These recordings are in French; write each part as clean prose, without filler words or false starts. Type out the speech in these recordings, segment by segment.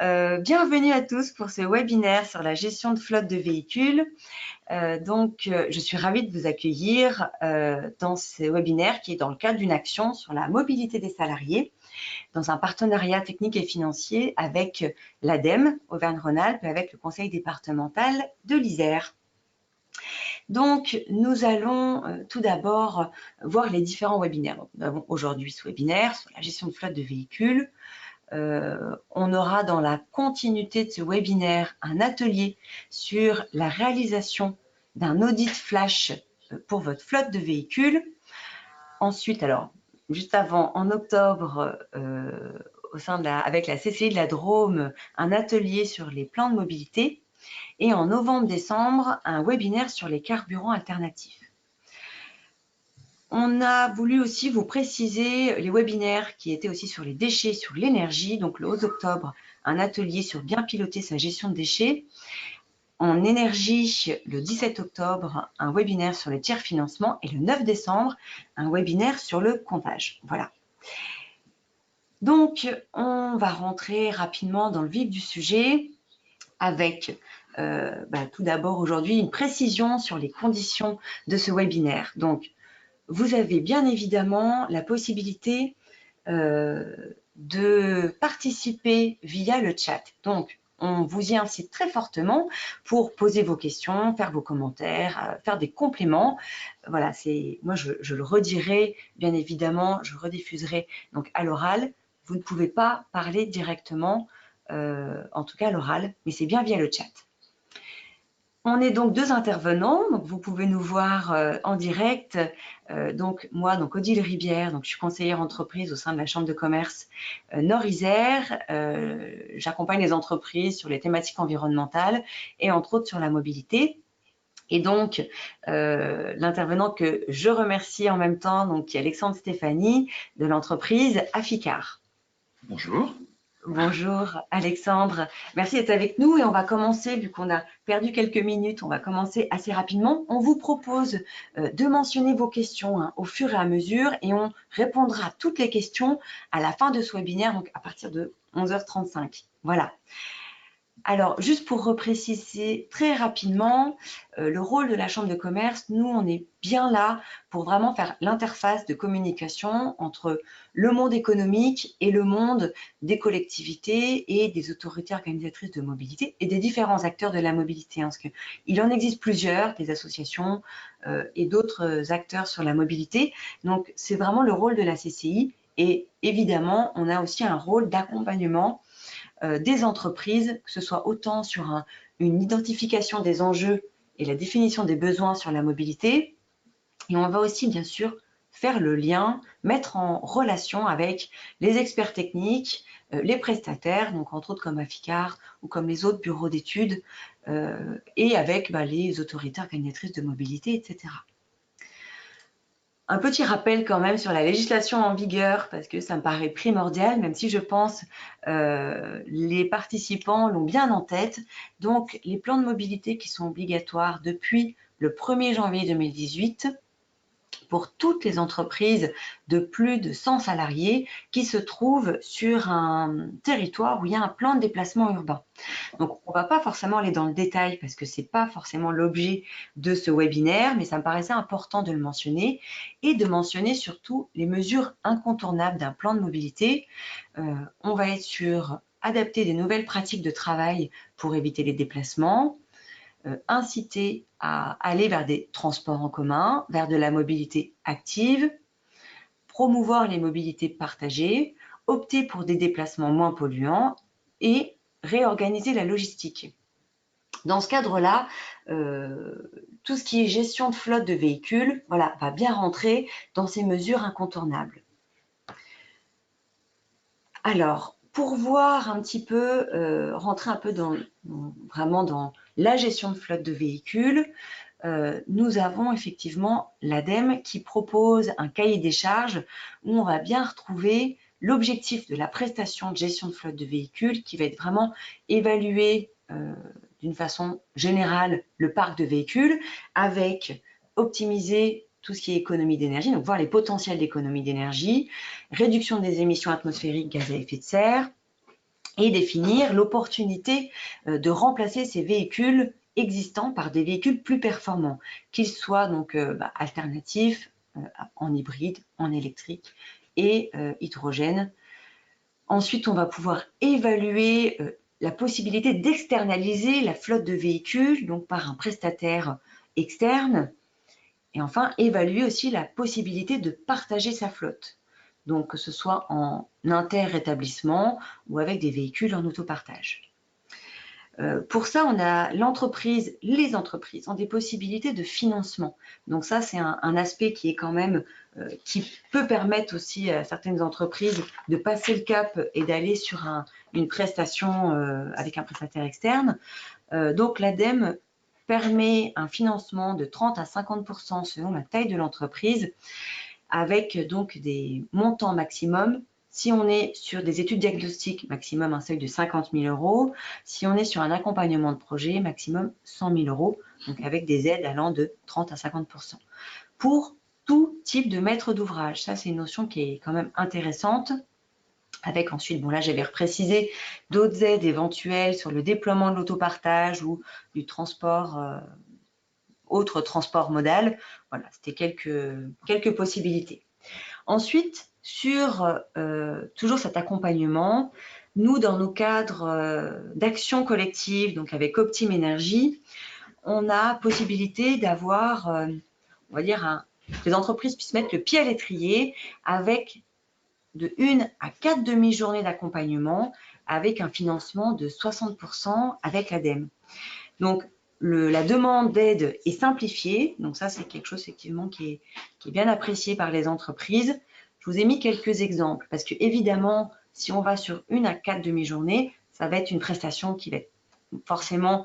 Bienvenue à tous pour ce webinaire sur la gestion de flotte de véhicules. Je suis ravie de vous accueillir dans ce webinaire qui est dans le cadre d'une action sur la mobilité des salariés, dans un partenariat technique et financier avec l'ADEME, Auvergne-Rhône-Alpes, et avec le conseil départemental de l'Isère. Donc, nous allons tout d'abord voir les différents webinaires. Donc, nous avons aujourd'hui ce webinaire sur la gestion de flotte de véhicules. On aura dans la continuité de ce webinaire un atelier sur la réalisation d'un audit flash pour votre flotte de véhicules. Ensuite, alors, juste avant, en octobre, avec la CCI de la Drôme, un atelier sur les plans de mobilité. Et en novembre-décembre, un webinaire sur les carburants alternatifs. On a voulu aussi vous préciser les webinaires qui étaient aussi sur les déchets, sur l'énergie. Donc le 11 octobre, un atelier sur bien piloter sa gestion de déchets. En énergie, le 17 octobre, un webinaire sur le tiers financement. Et le 9 décembre, un webinaire sur le comptage. Voilà. Donc, on va rentrer rapidement dans le vif du sujet avec tout d'abord aujourd'hui une précision sur les conditions de ce webinaire. Donc, vous avez bien évidemment la possibilité de participer via le chat. Donc, on vous y incite très fortement pour poser vos questions, faire vos commentaires, faire des compléments. Voilà, moi je le redirai, bien évidemment, je rediffuserai donc à l'oral. Vous ne pouvez pas parler directement, en tout cas à l'oral, mais c'est bien via le chat. On est donc deux intervenants, donc vous pouvez nous voir en direct. Donc moi, Odile Ribière, donc je suis conseillère entreprise au sein de la Chambre de commerce Nord-Isère. J'accompagne les entreprises sur les thématiques environnementales et entre autres sur la mobilité. Et donc, l'intervenant que je remercie en même temps, donc, qui est Alexandre Stéphanie de l'entreprise Aficar. Bonjour. Bonjour Alexandre, merci d'être avec nous et on va commencer, vu qu'on a perdu quelques minutes, on va commencer assez rapidement. On vous propose de mentionner vos questions au fur et à mesure et on répondra à toutes les questions à la fin de ce webinaire, donc à partir de 11h35. Voilà. Alors, juste pour repréciser très rapidement le rôle de la Chambre de commerce, nous, on est bien là pour vraiment faire l'interface de communication entre le monde économique et le monde des collectivités et des autorités organisatrices de mobilité et des différents acteurs de la mobilité. Parce qu'il en existe plusieurs, des associations et d'autres acteurs sur la mobilité. Donc, c'est vraiment le rôle de la CCI. Et évidemment, on a aussi un rôle d'accompagnement des entreprises, que ce soit autant sur une identification des enjeux et la définition des besoins sur la mobilité. Et on va aussi, bien sûr, faire le lien, mettre en relation avec les experts techniques, les prestataires, donc entre autres comme Aficar ou comme les autres bureaux d'études, et avec les autorités organisatrices de mobilité, etc. Un petit rappel quand même sur la législation en vigueur, parce que ça me paraît primordial, même si je pense les participants l'ont bien en tête. Donc, les plans de mobilité qui sont obligatoires depuis le 1er janvier 2018 pour toutes les entreprises de plus de 100 salariés qui se trouvent sur un territoire où il y a un plan de déplacement urbain. Donc, on ne va pas forcément aller dans le détail parce que ce n'est pas forcément l'objet de ce webinaire, mais ça me paraissait important de le mentionner et de mentionner surtout les mesures incontournables d'un plan de mobilité. On va être sur adapter des nouvelles pratiques de travail pour éviter les déplacements, inciter à aller vers des transports en commun, vers de la mobilité active, promouvoir les mobilités partagées, opter pour des déplacements moins polluants et réorganiser la logistique. Dans ce cadre-là, tout ce qui est gestion de flotte de véhicules, va bien rentrer dans ces mesures incontournables. Alors, pour voir un petit peu, rentrer un peu vraiment dans la gestion de flotte de véhicules, nous avons effectivement l'ADEME qui propose un cahier des charges où on va bien retrouver l'objectif de la prestation de gestion de flotte de véhicules qui va être vraiment évalué d'une façon générale le parc de véhicules avec optimiser tout ce qui est économie d'énergie, donc voir les potentiels d'économie d'énergie, réduction des émissions atmosphériques gaz à effet de serre, et définir l'opportunité de remplacer ces véhicules existants par des véhicules plus performants, qu'ils soient donc alternatifs, en hybride, en électrique et hydrogène. Ensuite, on va pouvoir évaluer la possibilité d'externaliser la flotte de véhicules, donc par un prestataire externe. Et enfin, évaluer aussi la possibilité de partager sa flotte, donc que ce soit en inter-établissement ou avec des véhicules en autopartage. Pour ça, on a les entreprises ont des possibilités de financement. Donc ça, c'est un aspect qui est quand même, qui peut permettre aussi à certaines entreprises de passer le cap et d'aller sur une prestation avec un prestataire externe. Donc l'ADEME permet un financement de 30 à 50% selon la taille de l'entreprise, avec donc des montants maximum. Si on est sur des études diagnostiques, maximum un seuil de 50 000 euros. Si on est sur un accompagnement de projet, maximum 100 000 euros, donc avec des aides allant de 30 à 50%. Pour tout type de maître d'ouvrage, ça c'est une notion qui est quand même intéressante. Avec ensuite, bon là j'avais reprécisé d'autres aides éventuelles sur le déploiement de l'autopartage ou du transport, autre transport modal. Voilà, c'était quelques possibilités. Ensuite, sur toujours cet accompagnement, nous, dans nos cadres d'action collective, donc avec Optime Énergie, on a possibilité d'avoir, on va dire, que les entreprises puissent mettre le pied à l'étrier avec de 1 à 4 demi-journées d'accompagnement avec un financement de 60% avec l'ADEME. Donc, la demande d'aide est simplifiée. Donc ça, c'est quelque chose effectivement qui est bien apprécié par les entreprises. Je vous ai mis quelques exemples parce que évidemment, si on va sur 1 à 4 demi-journées, ça va être une prestation qui va être forcément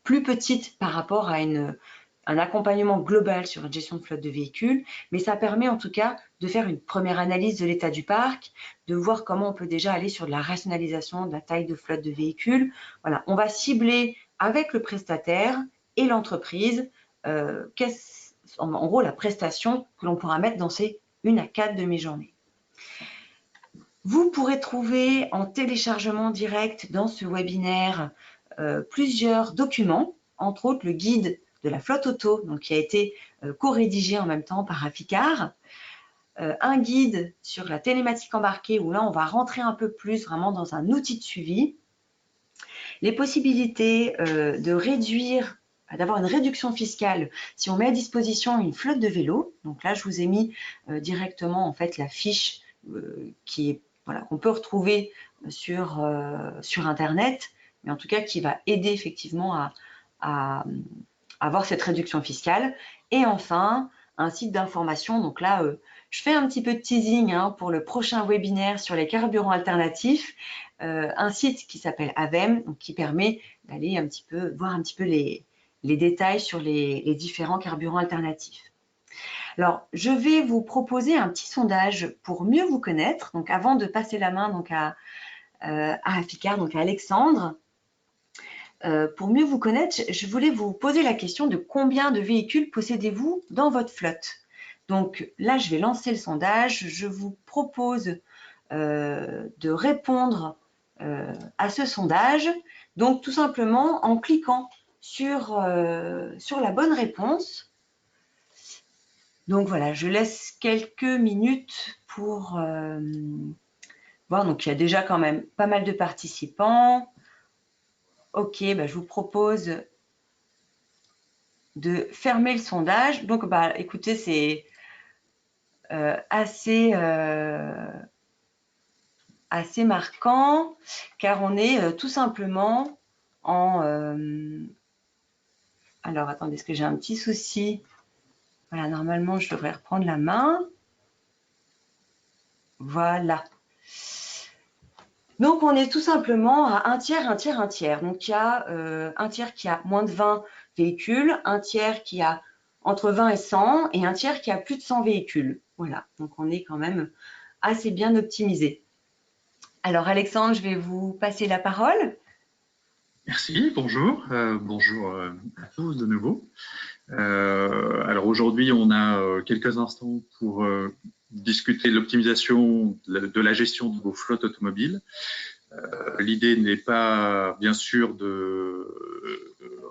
plus petite par rapport à un accompagnement global sur une gestion de flotte de véhicules, mais ça permet en tout cas de faire une première analyse de l'état du parc, de voir comment on peut déjà aller sur de la rationalisation de la taille de flotte de véhicules. Voilà, on va cibler avec le prestataire et l'entreprise en gros la prestation que l'on pourra mettre dans ces 1 à 4 demi-journées. Vous pourrez trouver en téléchargement direct dans ce webinaire plusieurs documents, entre autres le guide de la flotte auto, donc qui a été co-rédigé en même temps par Aficar, un guide sur la télématique embarquée où là on va rentrer un peu plus vraiment dans un outil de suivi, les possibilités de réduire, d'avoir une réduction fiscale si on met à disposition une flotte de vélos. Donc là je vous ai mis directement en fait la fiche qui est voilà, qu'on peut retrouver sur internet, mais en tout cas qui va aider effectivement à avoir cette réduction fiscale. Et enfin, un site d'information. Donc là, je fais un petit peu de teasing pour le prochain webinaire sur les carburants alternatifs. Un site qui s'appelle AVEM, donc qui permet d'aller voir un petit peu les détails sur les différents carburants alternatifs. Alors, je vais vous proposer un petit sondage pour mieux vous connaître. Donc, avant de passer la main donc, à Aficar, donc à Alexandre, pour mieux vous connaître, je voulais vous poser la question de combien de véhicules possédez-vous dans votre flotte? Donc là, je vais lancer le sondage. Je vous propose de répondre à ce sondage. Donc tout simplement en cliquant sur la bonne réponse. Donc voilà, je laisse quelques minutes pour voir. Donc il y a déjà quand même pas mal de participants. Ok, je vous propose de fermer le sondage. Donc, écoutez, c'est assez marquant car on est tout simplement en... alors, attendez, est-ce que j'ai un petit souci? Voilà, normalement, je devrais reprendre la main. Voilà. Donc, on est tout simplement à un tiers, un tiers, un tiers. Donc, il y a un tiers qui a moins de 20 véhicules, un tiers qui a entre 20 et 100 et un tiers qui a plus de 100 véhicules. Voilà, donc on est quand même assez bien optimisé. Alors, Alexandre, je vais vous passer la parole. Merci, bonjour. Bonjour à tous de nouveau. Alors aujourd'hui, on a quelques instants pour discuter de l'optimisation de la gestion de vos flottes automobiles. L'idée n'est pas, bien sûr, de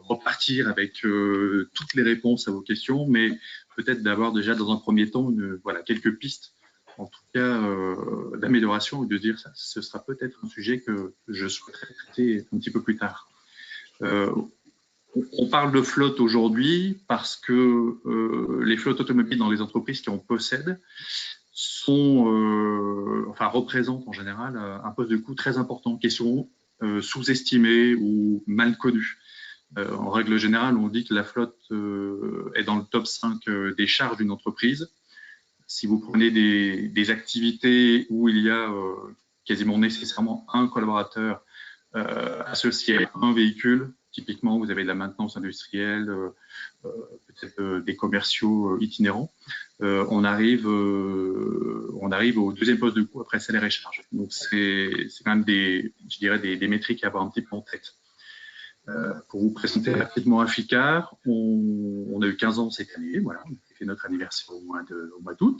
repartir avec toutes les réponses à vos questions, mais peut-être d'avoir déjà dans un premier temps quelques pistes, en tout cas d'amélioration, et de dire ça, ce sera peut-être un sujet que je souhaiterais traiter un petit peu plus tard. On parle de flotte aujourd'hui parce que les flottes automobiles dans les entreprises qui en possèdent représentent en général un poste de coût très important, qui sont sous-estimés ou mal connus. En règle générale, on dit que la flotte est dans le top 5 des charges d'une entreprise. Si vous prenez des activités où il y a quasiment nécessairement un collaborateur associé à un véhicule, typiquement vous avez de la maintenance industrielle, peut-être des commerciaux itinérants, on arrive au deuxième poste de coût après salaire et charges. Donc c'est quand même des métriques à avoir un petit peu en tête. Pour vous présenter rapidement Afficar, on a eu 15 ans cette année, voilà, on a fait notre anniversaire au mois d'août.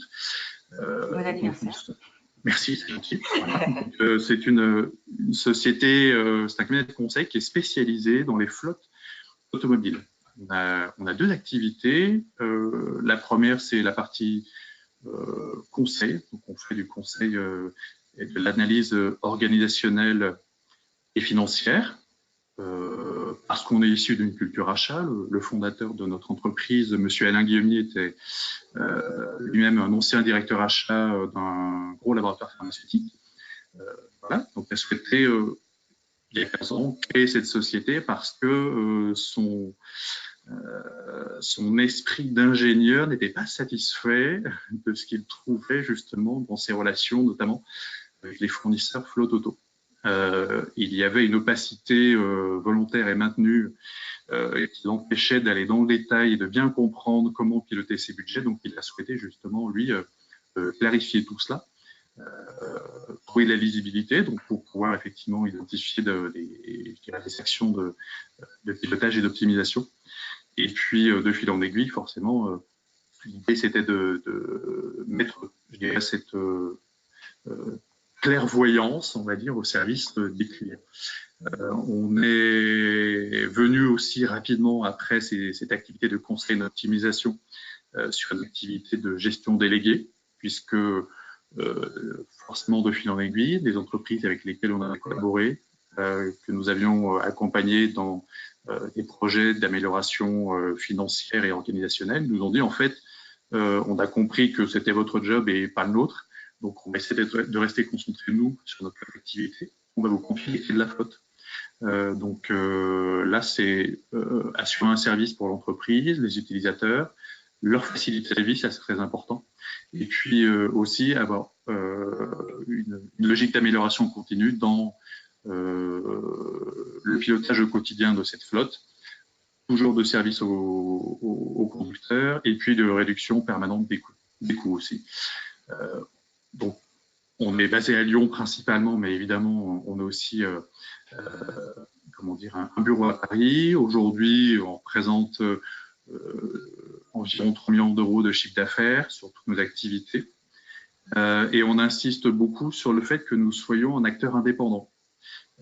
Bon anniversaire. Merci, c'est gentil. Voilà. C'est une société, c'est un cabinet de conseil qui est spécialisé dans les flottes automobiles. On a deux activités. La première, c'est la partie conseil. Donc, on fait du conseil et de l'analyse organisationnelle et financière. Parce qu'on est issu d'une culture achat. Le fondateur de notre entreprise, M. Alain Guillaumier, était lui-même un ancien directeur achat d'un gros laboratoire pharmaceutique. Voilà, donc il a souhaité, il y a 15 ans, créer cette société parce que son esprit d'ingénieur n'était pas satisfait de ce qu'il trouvait justement dans ses relations, notamment avec les fournisseurs flotte auto. Il y avait une opacité volontaire et maintenue qui l'empêchait d'aller dans le détail et de bien comprendre comment piloter ses budgets. Donc, il a souhaité justement, lui, clarifier tout cela, trouver de la lisibilité, donc pour pouvoir effectivement identifier des actions de pilotage et d'optimisation. Et puis, de fil en aiguille, forcément, l'idée, c'était de mettre, je dirais, cette clairvoyance, on va dire, au service des clients. On est venu aussi rapidement après cette activité de conseil et d'optimisation sur une activité de gestion déléguée, puisque forcément de fil en aiguille, des entreprises avec lesquelles on a collaboré, que nous avions accompagnées dans des projets d'amélioration financière et organisationnelle, nous ont dit en fait, on a compris que c'était votre job et pas le nôtre, donc on va essayer de rester concentrés, nous, sur notre activité. On va vous confier de la flotte. Donc là, c'est assurer un service pour l'entreprise, les utilisateurs, leur faciliter la vie, ça c'est très important. Et puis aussi avoir une logique d'amélioration continue dans le pilotage au quotidien de cette flotte, toujours de service aux conducteurs et puis de réduction permanente des coûts aussi. Donc, on est basé à Lyon principalement, mais évidemment, on a aussi un bureau à Paris. Aujourd'hui, on représente environ 3 millions d'euros de chiffre d'affaires sur toutes nos activités. Et on insiste beaucoup sur le fait que nous soyons un acteur indépendant.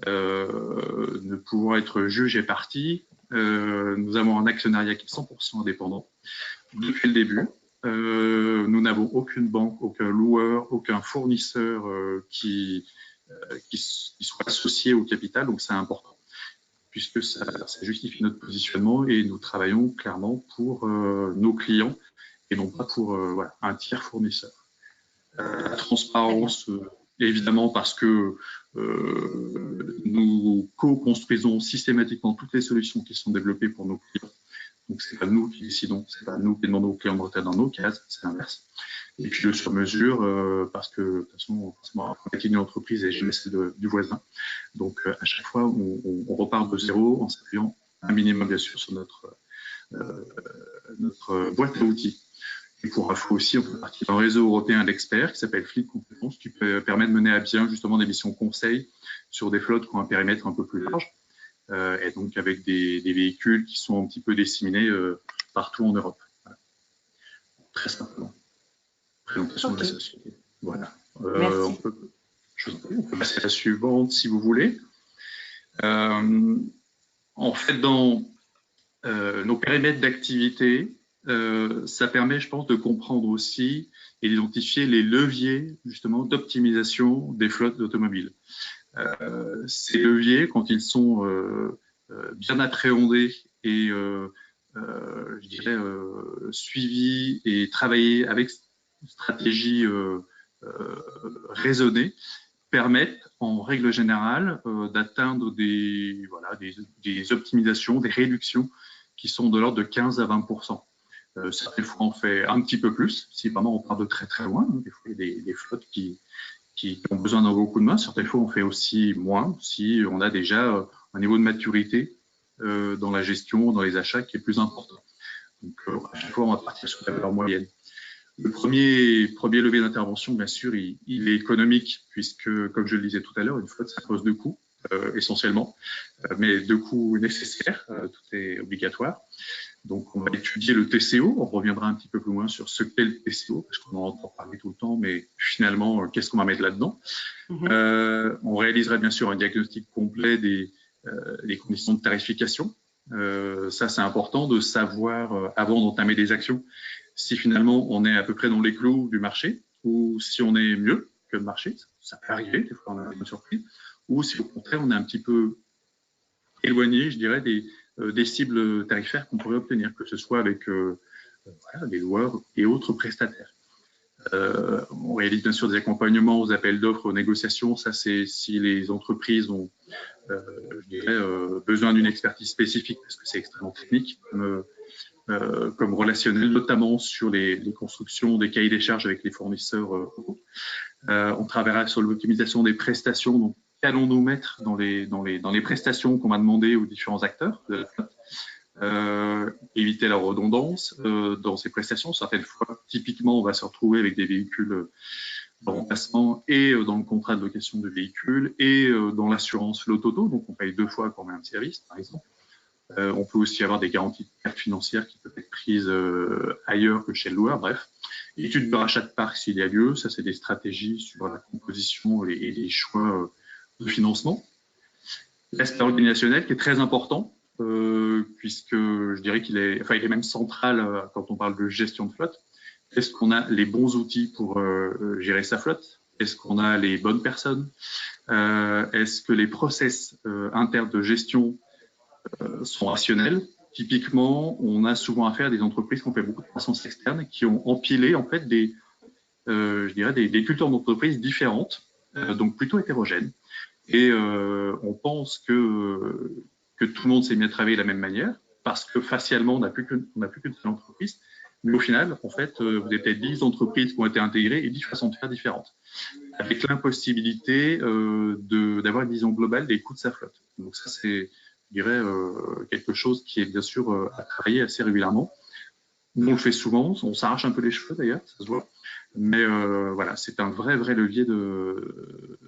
Ne pouvant être juge et partie, nous avons un actionnariat qui est 100% indépendant depuis le début. Nous n'avons aucune banque, aucun loueur, aucun fournisseur qui soit associé au capital, donc c'est important, puisque ça justifie notre positionnement et nous travaillons clairement pour nos clients et non pas pour un tiers fournisseur. La transparence, évidemment, parce que nous co-construisons systématiquement toutes les solutions qui sont développées pour nos clients. Donc, c'est pas nous qui décidons, c'est pas nous qui demandons aux clients de rentrer dans nos cases, c'est l'inverse. Et puis, le sur-mesure, parce que, de toute façon, on acquis une entreprise et jamais celle du voisin. Donc, à chaque fois, on repart de zéro en s'appuyant un minimum, bien sûr, sur notre boîte à outils. Et pour info aussi, on fait partie d'un réseau européen d'experts qui s'appelle Fleet Compétences, qui permet de mener à bien justement des missions conseils sur des flottes qui ont un périmètre un peu plus large, et donc avec des véhicules qui sont un petit peu disséminés partout en Europe. Voilà. Très simplement. Présentation de la société. Voilà. Merci. On peut passer à la suivante si vous voulez. En fait, dans nos périmètres d'activité, ça permet, je pense, de comprendre aussi et d'identifier les leviers justement d'optimisation des flottes d'automobiles. Ces leviers, quand ils sont bien appréhendés et je dirais suivis et travaillés avec une stratégie raisonnée, permettent en règle générale d'atteindre des optimisations, des réductions qui sont de l'ordre de 15 à 20%. Certaines fois, on fait un petit peu plus, si vraiment on part de très très loin. Des fois, il y a des flottes qui ont besoin d'un gros coup de main. Certaines fois, on fait aussi moins si on a déjà un niveau de maturité dans la gestion, dans les achats qui est plus important. Donc, à chaque fois, on va partir sur la valeur moyenne. Le premier levier d'intervention, bien sûr, il est économique, puisque, comme je le disais tout à l'heure, une flotte, ça pose deux coûts, essentiellement, mais deux coûts nécessaires, tout est obligatoire. Donc, on va étudier le TCO, on reviendra un petit peu plus loin sur ce qu'est le TCO, parce qu'on en entend parler tout le temps, mais finalement, qu'est-ce qu'on va mettre là-dedans? On réalisera bien sûr un diagnostic complet des conditions de tarification. Ça, c'est important de savoir, avant d'entamer des actions, si finalement on est à peu près dans les clous du marché, ou si on est mieux que le marché, ça peut arriver, des fois on a une surprise, ou si au contraire on est un petit peu éloigné, je dirais, des cibles tarifaires qu'on pourrait obtenir, que ce soit avec les loueurs et autres prestataires. On réalise bien sûr des accompagnements aux appels d'offres, aux négociations. Ça, c'est si les entreprises ont je dirais, besoin d'une expertise spécifique, parce que c'est extrêmement technique, comme relationnel, notamment sur les constructions des cahiers des charges avec les fournisseurs. On travaillera sur l'optimisation des prestations. Donc, qu'allons-nous mettre dans les prestations qu'on va demander aux différents acteurs de la flotte? Éviter la redondance dans ces prestations. Certaines fois, typiquement, on va se retrouver avec des véhicules de remplacement et dans le contrat de location de véhicules et dans l'assurance flotte auto. Donc, on paye deux fois quand on met un service, par exemple. On peut aussi avoir des garanties de perte financière qui peuvent être prises ailleurs que chez le loueur. Bref, étude de rachat de parc s'il y a lieu. Ça, c'est des stratégies sur la composition et les choix de financement. L'aspect organisationnel qui est très important, puisque je dirais il est même central quand on parle de gestion de flotte. Est-ce qu'on a les bons outils pour gérer sa flotte? Est-ce qu'on a les bonnes personnes? Est-ce que les process internes de gestion sont rationnels? Typiquement, on a souvent affaire à des entreprises qui ont fait beaucoup de croissance externe, qui ont empilé en fait des cultures d'entreprise différentes, donc plutôt hétérogènes. Et on pense que tout le monde s'est mis à travailler de la même manière, parce que facialement, on n'a plus qu'une seule entreprise. Mais au final, en fait, vous avez peut-être 10 entreprises qui ont été intégrées et 10 façons de faire différentes, avec l'impossibilité d'avoir une vision globale des coûts de sa flotte. Donc ça, c'est, je dirais, quelque chose qui est bien sûr à travailler assez régulièrement. Nous, on le fait souvent, on s'arrache un peu les cheveux d'ailleurs, ça se voit. Mais voilà, c'est un vrai levier de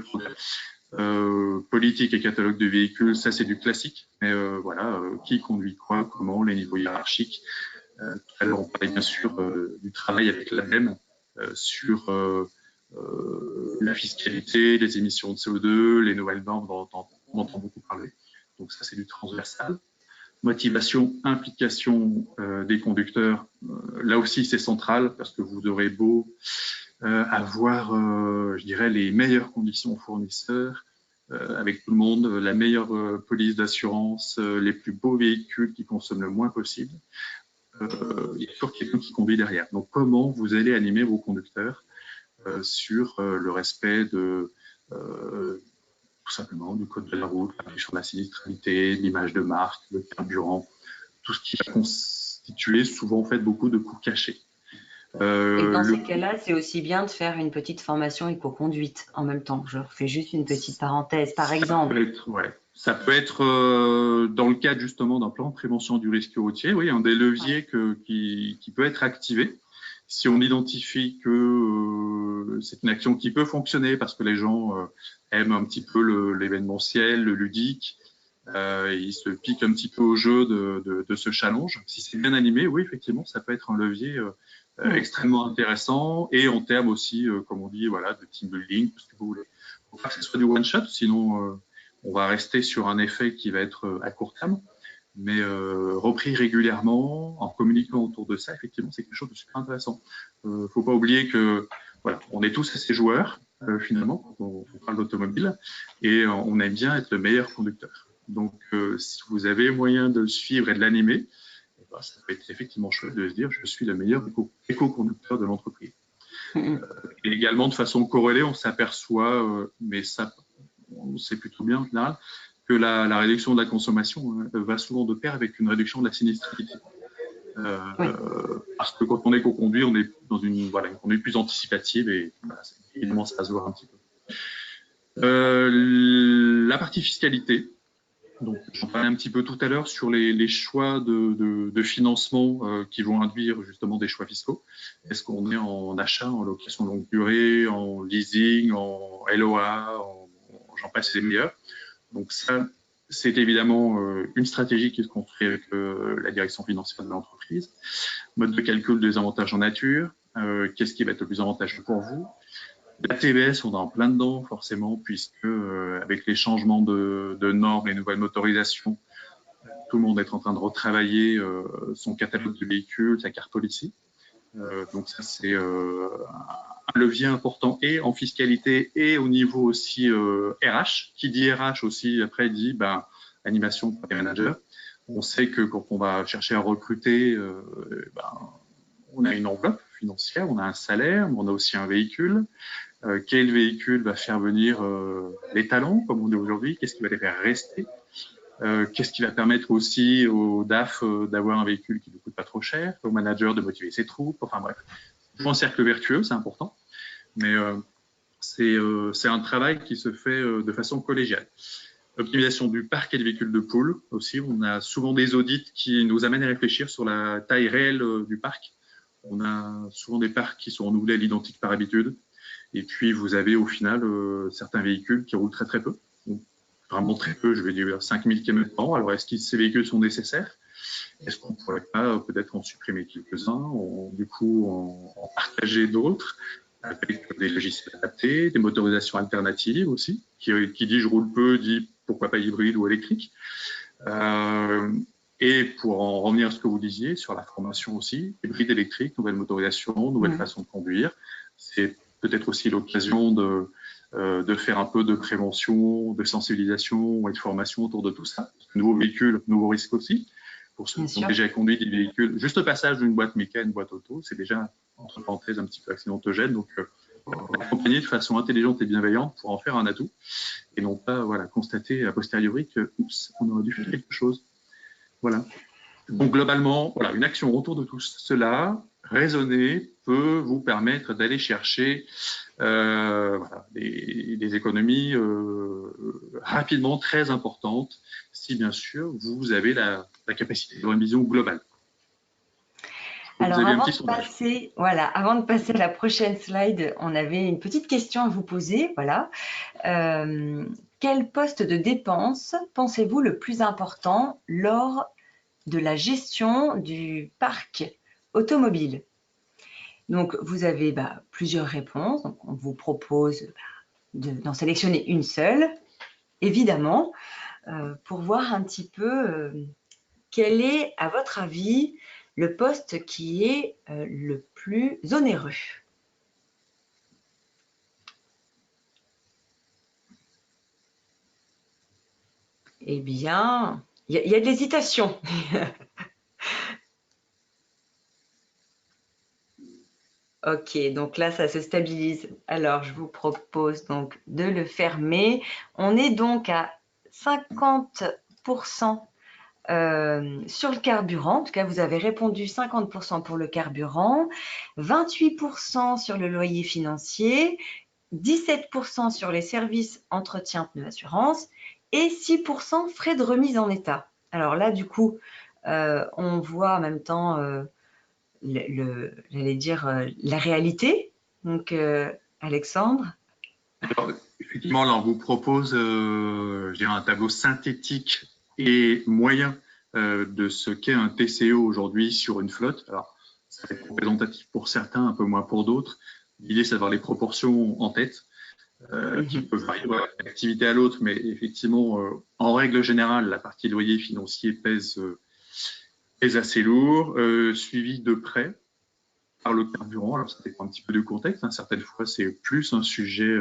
progrès. Politique et catalogue de véhicules, ça c'est du classique. Mais voilà, qui conduit quoi, comment, les niveaux hiérarchiques. Alors, on parlait bien sûr du travail avec l'ADEME sur la fiscalité, les émissions de CO2, les nouvelles normes dont on entend beaucoup parler. Donc ça, c'est du transversal. Motivation, implication des conducteurs, là aussi c'est central parce que vous aurez beau avoir, je dirais, les meilleures conditions fournisseurs, avec tout le monde, la meilleure police d'assurance, les plus beaux véhicules qui consomment le moins possible. Il y a toujours quelqu'un qui conduit derrière. Donc, comment vous allez animer vos conducteurs sur le respect de tout simplement du code de la route, sur la sinistralité, l'image de marque, le carburant, tout ce qui va constituer souvent en fait beaucoup de coûts cachés. Et dans ces cas-là, c'est aussi bien de faire une petite formation éco-conduite en même temps. Je fais juste une petite parenthèse, par exemple. Ça peut être dans le cadre justement d'un plan de prévention du risque routier, oui, un des leviers qui peut être activé si on identifie que c'est une action qui peut fonctionner parce que les gens aiment un petit peu l'événementiel, le ludique, ils se piquent un petit peu au jeu de ce challenge. Si c'est bien animé, oui, effectivement, ça peut être un levier extrêmement intéressant, et en termes aussi, comme on dit, voilà, de team building, tout ce que vous voulez. Il ne faut pas que ce soit du one shot, sinon on va rester sur un effet qui va être à court terme, mais repris régulièrement, en communiquant autour de ça, effectivement, c'est quelque chose de super intéressant. Il ne faut pas oublier que voilà, on est tous assez joueurs, finalement, quand on parle d'automobile, et on aime bien être le meilleur conducteur. Donc, si vous avez moyen de le suivre et de l'animer, ça peut être effectivement chouette de se dire je suis le meilleur éco-conducteur de l'entreprise. Et également, de façon corrélée, on s'aperçoit, mais ça, c'est plutôt bien en général, que la réduction de la consommation va souvent de pair avec une réduction de la sinistralité. Parce que quand on est co-conduit, on est dans une conduite plus anticipative et voilà, évidemment, ça va se voir un petit peu. La partie fiscalité. Donc, j'en parlais un petit peu tout à l'heure sur les choix de financement qui vont induire justement des choix fiscaux. Est-ce qu'on est en achat, en location longue durée, en leasing, en LOA, j'en passe les meilleurs. Donc ça, c'est évidemment une stratégie qui se construit avec la direction financière de l'entreprise. Mode de calcul des avantages en nature, qu'est-ce qui va être le plus avantageux pour vous. La TVS, on est en plein dedans, forcément, puisque avec les changements de normes, les nouvelles motorisations, tout le monde est en train de retravailler son catalogue de véhicules, sa carte policy. Donc ça, c'est un levier important et en fiscalité et au niveau aussi RH. Qui dit RH aussi, après, dit animation pour les managers. On sait que quand on va chercher à recruter, on a une enveloppe financière, on a un salaire, mais on a aussi un véhicule. Quel véhicule va faire venir les talents, comme on dit aujourd'hui, qu'est-ce qui va les faire rester, qu'est-ce qui va permettre aussi au DAF d'avoir un véhicule qui ne coûte pas trop cher, au manager de motiver ses troupes, enfin bref. Un cercle vertueux, c'est important, mais c'est un travail qui se fait de façon collégiale. L'optimisation du parc et des véhicules de pool aussi, on a souvent des audits qui nous amènent à réfléchir sur la taille réelle du parc. On a souvent des parcs qui sont renouvelés à l'identique par habitude. Et puis, vous avez au final certains véhicules qui roulent très très peu. Donc, vraiment très peu, je vais dire 5000 km par an. Alors, est-ce que ces véhicules sont nécessaires? Est-ce qu'on ne pourrait pas peut-être en supprimer quelques-uns, du coup en partager d'autres, avec des logiciels adaptés, des motorisations alternatives aussi, qui dit je roule peu, dit pourquoi pas hybride ou électrique. Et pour en revenir à ce que vous disiez sur la formation aussi, hybride électrique, nouvelle motorisation, nouvelle façon de conduire, c'est peut-être aussi l'occasion de faire un peu de prévention, de sensibilisation et de formation autour de tout ça. Nouveaux véhicules, nouveaux risques aussi. Pour ceux qui ont déjà conduit des véhicules, juste le passage d'une boîte méca à une boîte auto, c'est déjà, entre parenthèses, un petit peu accidentogène. Donc, accompagner de façon intelligente et bienveillante pour en faire un atout et non pas constater a posteriori que, oups, on aurait dû faire quelque chose. Voilà. Donc, globalement, une action autour de tout cela, raisonnée, peut vous permettre d'aller chercher des économies rapidement très importantes si, bien sûr, vous avez la capacité d'avoir une vision globale. Alors, avant de passer à la prochaine slide, on avait une petite question à vous poser. Voilà. Quel poste de dépense pensez-vous le plus important lors de la gestion du parc automobile? Donc, vous avez plusieurs réponses. Donc, on vous propose d'en sélectionner une seule, évidemment, pour voir un petit peu quel est, à votre avis, le poste qui est le plus onéreux. Eh bien, il y a de l'hésitation. Ok, donc là, ça se stabilise. Alors, je vous propose donc de le fermer. On est donc à 50% sur le carburant. En tout cas, vous avez répondu 50% pour le carburant, 28% sur le loyer financier, 17% sur les services entretien de l'assurance et 6% frais de remise en état. Alors là, du coup, on voit en même temps j'allais dire la réalité. Donc, Alexandre. Alors, effectivement, là, on vous propose un tableau synthétique et moyen de ce qu'est un TCO aujourd'hui sur une flotte. Alors, ça va être représentatif pour certains, un peu moins pour d'autres. L'idée, c'est d'avoir les proportions en tête, qui peuvent varier d'une activité à l'autre, mais effectivement, en règle générale, la partie loyer financier pèse assez lourd, suivi de près par le carburant. Alors, ça dépend un petit peu du contexte, hein. Certaines fois, c'est plus un sujet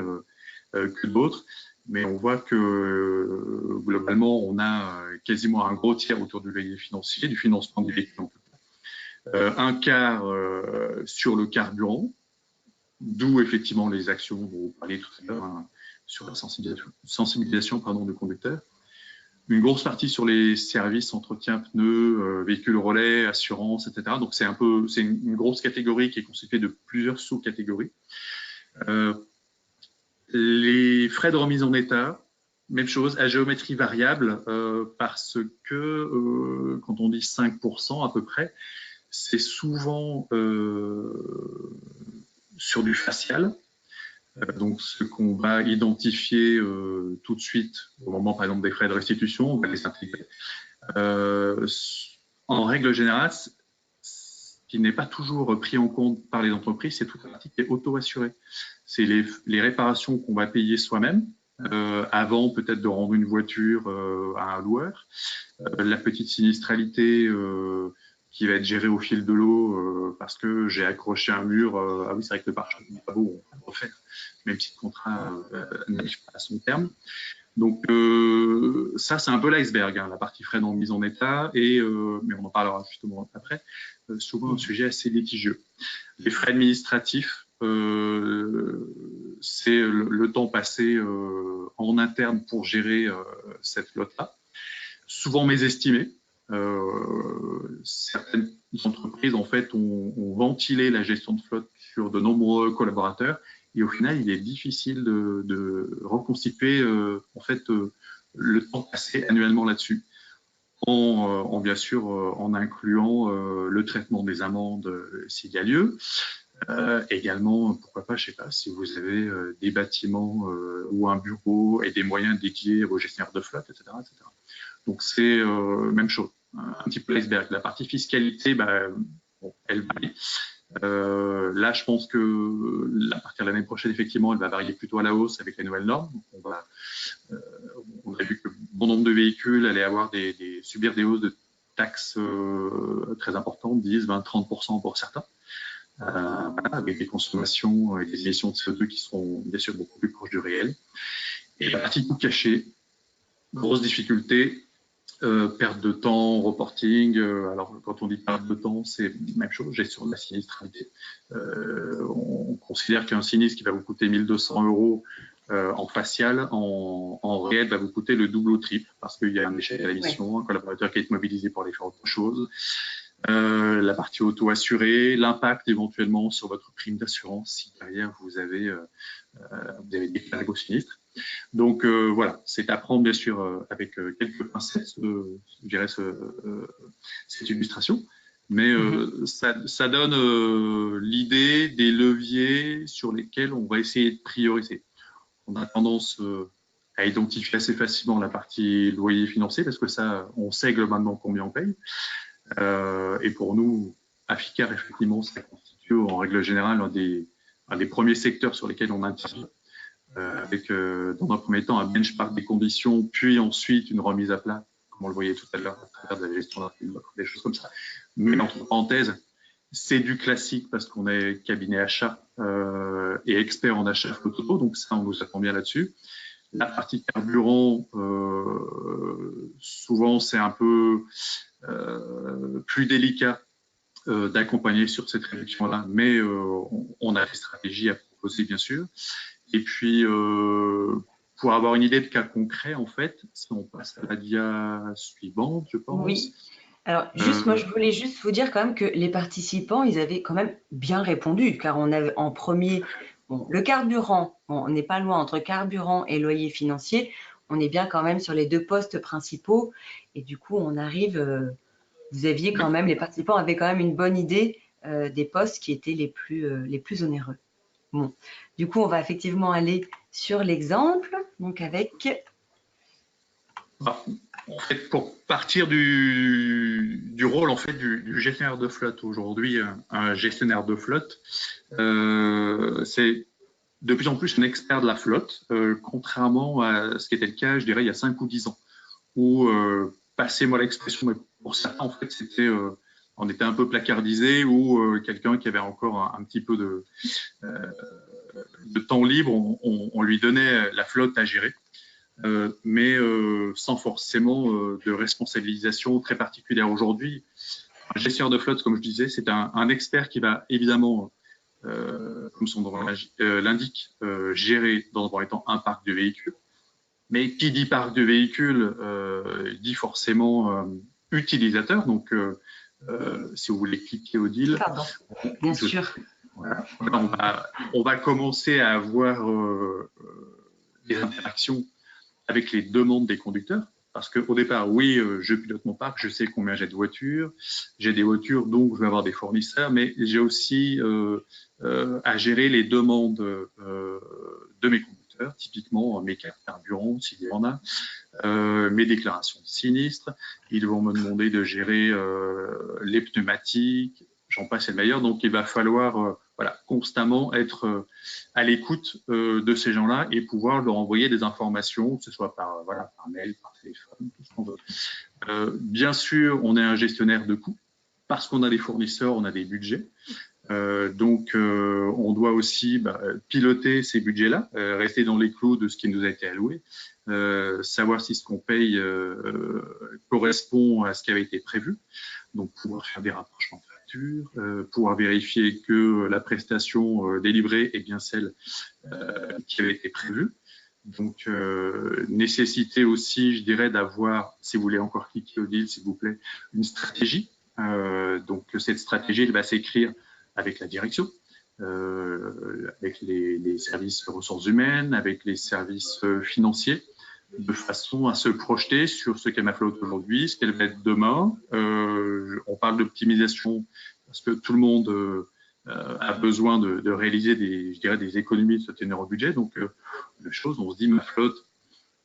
que d'autres, mais on voit que globalement, on a quasiment un gros tiers autour du loyer financier, du financement des véhicules en tout cas. Un quart sur le carburant, d'où effectivement les actions dont vous parliez tout à l'heure, hein, sur la sensibilisation de conducteurs. Une grosse partie sur les services, entretien, pneus, véhicules relais, assurance, etc. Donc c'est une grosse catégorie qui est constituée de plusieurs sous-catégories. Les frais de remise en état, même chose, à géométrie variable, parce que quand on dit 5% à peu près, c'est souvent sur du facial. Donc, ce qu'on va identifier tout de suite, au moment, par exemple, des frais de restitution, on va les intégrer. En règle générale, ce qui n'est pas toujours pris en compte par les entreprises, c'est toute la partie qui est auto-assurée. C'est les réparations qu'on va payer soi-même, avant peut-être de rendre une voiture à un loueur. La petite sinistralité qui va être gérée au fil de l'eau parce que j'ai accroché un mur. Ah oui, c'est vrai que le pare-choc n'est pas beau, on va le refaire, même si le contrat n'arrive pas à son terme. Donc ça, c'est un peu l'iceberg, hein, la partie frais de mise en état, mais on en parlera justement après, souvent un sujet assez litigieux. Les frais administratifs, c'est le temps passé en interne pour gérer cette flotte-là, souvent mésestimé. Certaines entreprises en fait ont ventilé la gestion de flotte sur de nombreux collaborateurs et au final il est difficile de reconstituer en fait le temps passé annuellement là-dessus, en bien sûr en incluant le traitement des amendes s'il y a lieu. Également, pourquoi pas, je sais pas, si vous avez des bâtiments ou un bureau et des moyens dédiés aux gestionnaires de flotte, etc. etc. Donc c'est même chose, un petit peu l'iceberg. La partie fiscalité, bon, elle varie. Là, je pense que à partir de l'année prochaine, effectivement, elle va varier plutôt à la hausse avec les nouvelles normes. Donc on a vu que bon nombre de véhicules allaient subir des hausses de taxes très importantes, 10, 20, 30% pour certains. Voilà, avec des consommations et des émissions de CO2 qui seront bien sûr beaucoup plus proches du réel. Et la partie coût caché, grosse difficulté, perte de temps, reporting. Alors, quand on dit perte de temps, c'est la même chose, gestion de la sinistralité. On considère qu'un sinistre qui va vous coûter 1 200 € en facial, en réel, va vous coûter le double ou triple parce qu'il y a un échec à la mission, un collaborateur qui est mobilisé pour aller faire autre chose. La partie auto-assurée, l'impact éventuellement sur votre prime d'assurance si derrière vous avez des plaques au sinistre. Donc voilà, c'est à prendre bien sûr avec quelques pincettes, je dirais, cette illustration. Mais ça donne l'idée des leviers sur lesquels on va essayer de prioriser. On a tendance à identifier assez facilement la partie loyer financier parce que ça, on sait globalement combien on paye. Et pour nous, Afficar, effectivement, ça constitue en règle générale un des premiers secteurs sur lesquels on intervient, avec dans un premier temps un benchmark des conditions, puis ensuite une remise à plat, comme on le voyait tout à l'heure, à travers de la gestion des choses comme ça. Mais entre parenthèses, c'est du classique parce qu'on est cabinet achat et expert en achat auto, donc ça, on nous attend bien là-dessus. La partie carburant, souvent, c'est un peu plus délicat d'accompagner sur cette réduction-là, mais on a des stratégies à proposer, bien sûr. Et puis, pour avoir une idée de cas concret, en fait, si on passe à la dia suivante, je pense. Oui. Alors, moi, je voulais juste vous dire quand même que les participants, ils avaient quand même bien répondu, car on avait en premier, bon, le carburant, bon, on n'est pas loin entre carburant et loyer financier, on est bien quand même sur les deux postes principaux, et du coup, on arrive, vous aviez quand même, les participants avaient quand même une bonne idée des postes qui étaient les plus onéreux. Bon, du coup, on va effectivement aller sur l'exemple, donc avec... En fait, pour partir du du rôle en fait du gestionnaire de flotte. Aujourd'hui, un gestionnaire de flotte, c'est de plus en plus un expert de la flotte, contrairement à ce qui était le cas, je dirais, il y a 5 ou 10 ans, où, passez-moi l'expression, mais pour certains, en fait, on était un peu placardisé, ou quelqu'un qui avait encore un petit peu de temps libre, on lui donnait la flotte à gérer. Mais sans forcément de responsabilisation très particulière. Aujourd'hui, un gestionnaire de flotte, comme je disais, c'est un expert qui va évidemment, comme son nom l'indique, gérer dans un premier temps un parc de véhicules. Mais qui dit parc de véhicules dit forcément utilisateur. Donc, si vous voulez cliquer au deal, pardon, bien sûr. Voilà. On va commencer à avoir des interactions avec les demandes des conducteurs. Parce qu'au départ, oui, je pilote mon parc, je sais combien j'ai de voitures, j'ai des voitures, donc je vais avoir des fournisseurs, mais j'ai aussi à gérer les demandes de mes conducteurs, typiquement mes cartes carburant, s'il y en a, mes déclarations de sinistres. Ils vont me demander de gérer les pneumatiques, j'en passe et le meilleur. Donc, il va falloir voilà, constamment être à l'écoute de ces gens-là et pouvoir leur envoyer des informations, que ce soit par mail, par téléphone, tout ce qu'on veut. Bien sûr, on est un gestionnaire de coûts parce qu'on a des fournisseurs, on a des budgets. Donc, on doit aussi piloter ces budgets-là, rester dans les clous de ce qui nous a été alloué, savoir si ce qu'on paye correspond à ce qui avait été prévu, donc pouvoir faire des rapprochements de factures, pouvoir vérifier que la prestation délivrée est bien celle qui avait été prévue. Donc, nécessité aussi, je dirais, d'avoir, si vous voulez encore cliquer au deal, s'il vous plaît, une stratégie. Donc, cette stratégie, elle va s'écrire avec la direction, avec les services ressources humaines, avec les services financiers, de façon à se projeter sur ce qu'est ma flotte aujourd'hui, ce qu'elle va être demain. On parle d'optimisation parce que tout le monde a besoin de réaliser des économies de se tenir au budget. Donc, la chose, on se dit, ma flotte,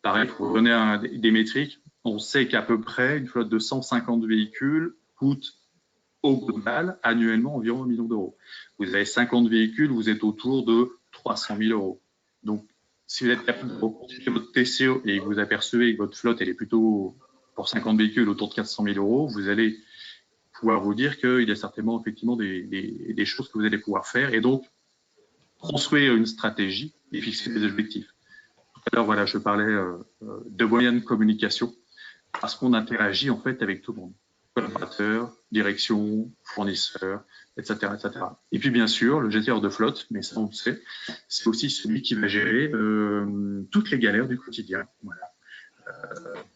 pareil, pour donner des métriques, on sait qu'à peu près une flotte de 150 véhicules coûte au global, annuellement, environ 1 million d'euros. Vous avez 50 véhicules, vous êtes autour de 300 000 euros. Donc, si vous êtes capable de reconstituer votre TCO et que vous apercevez que votre flotte, elle est plutôt, pour 50 véhicules, autour de 400 000 euros, vous allez pouvoir vous dire qu'il y a certainement, effectivement, des choses que vous allez pouvoir faire et donc construire une stratégie et fixer des objectifs. Tout à l'heure, voilà, je parlais de moyens de communication parce qu'on interagit, en fait, avec tout le monde. Collaborateurs, direction, fournisseurs, etc., etc. Et puis, bien sûr, le gestionnaire de flotte, mais ça, on le sait, c'est aussi celui qui va gérer toutes les galères du quotidien. Voilà.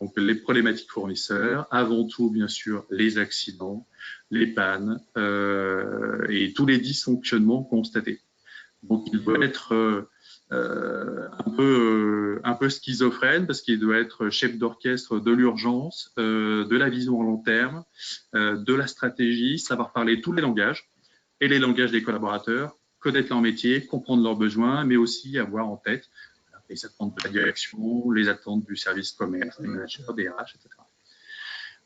Donc, les problématiques fournisseurs, avant tout, bien sûr, les accidents, les pannes et tous les dysfonctionnements constatés. Donc, il doit être un peu schizophrène parce qu'il doit être chef d'orchestre de l'urgence, de la vision à long terme, de la stratégie, savoir parler tous les langages et les langages des collaborateurs, connaître leur métier, comprendre leurs besoins, mais aussi avoir en tête les attentes de la direction, les attentes du service commerce, des managers, des RH, etc.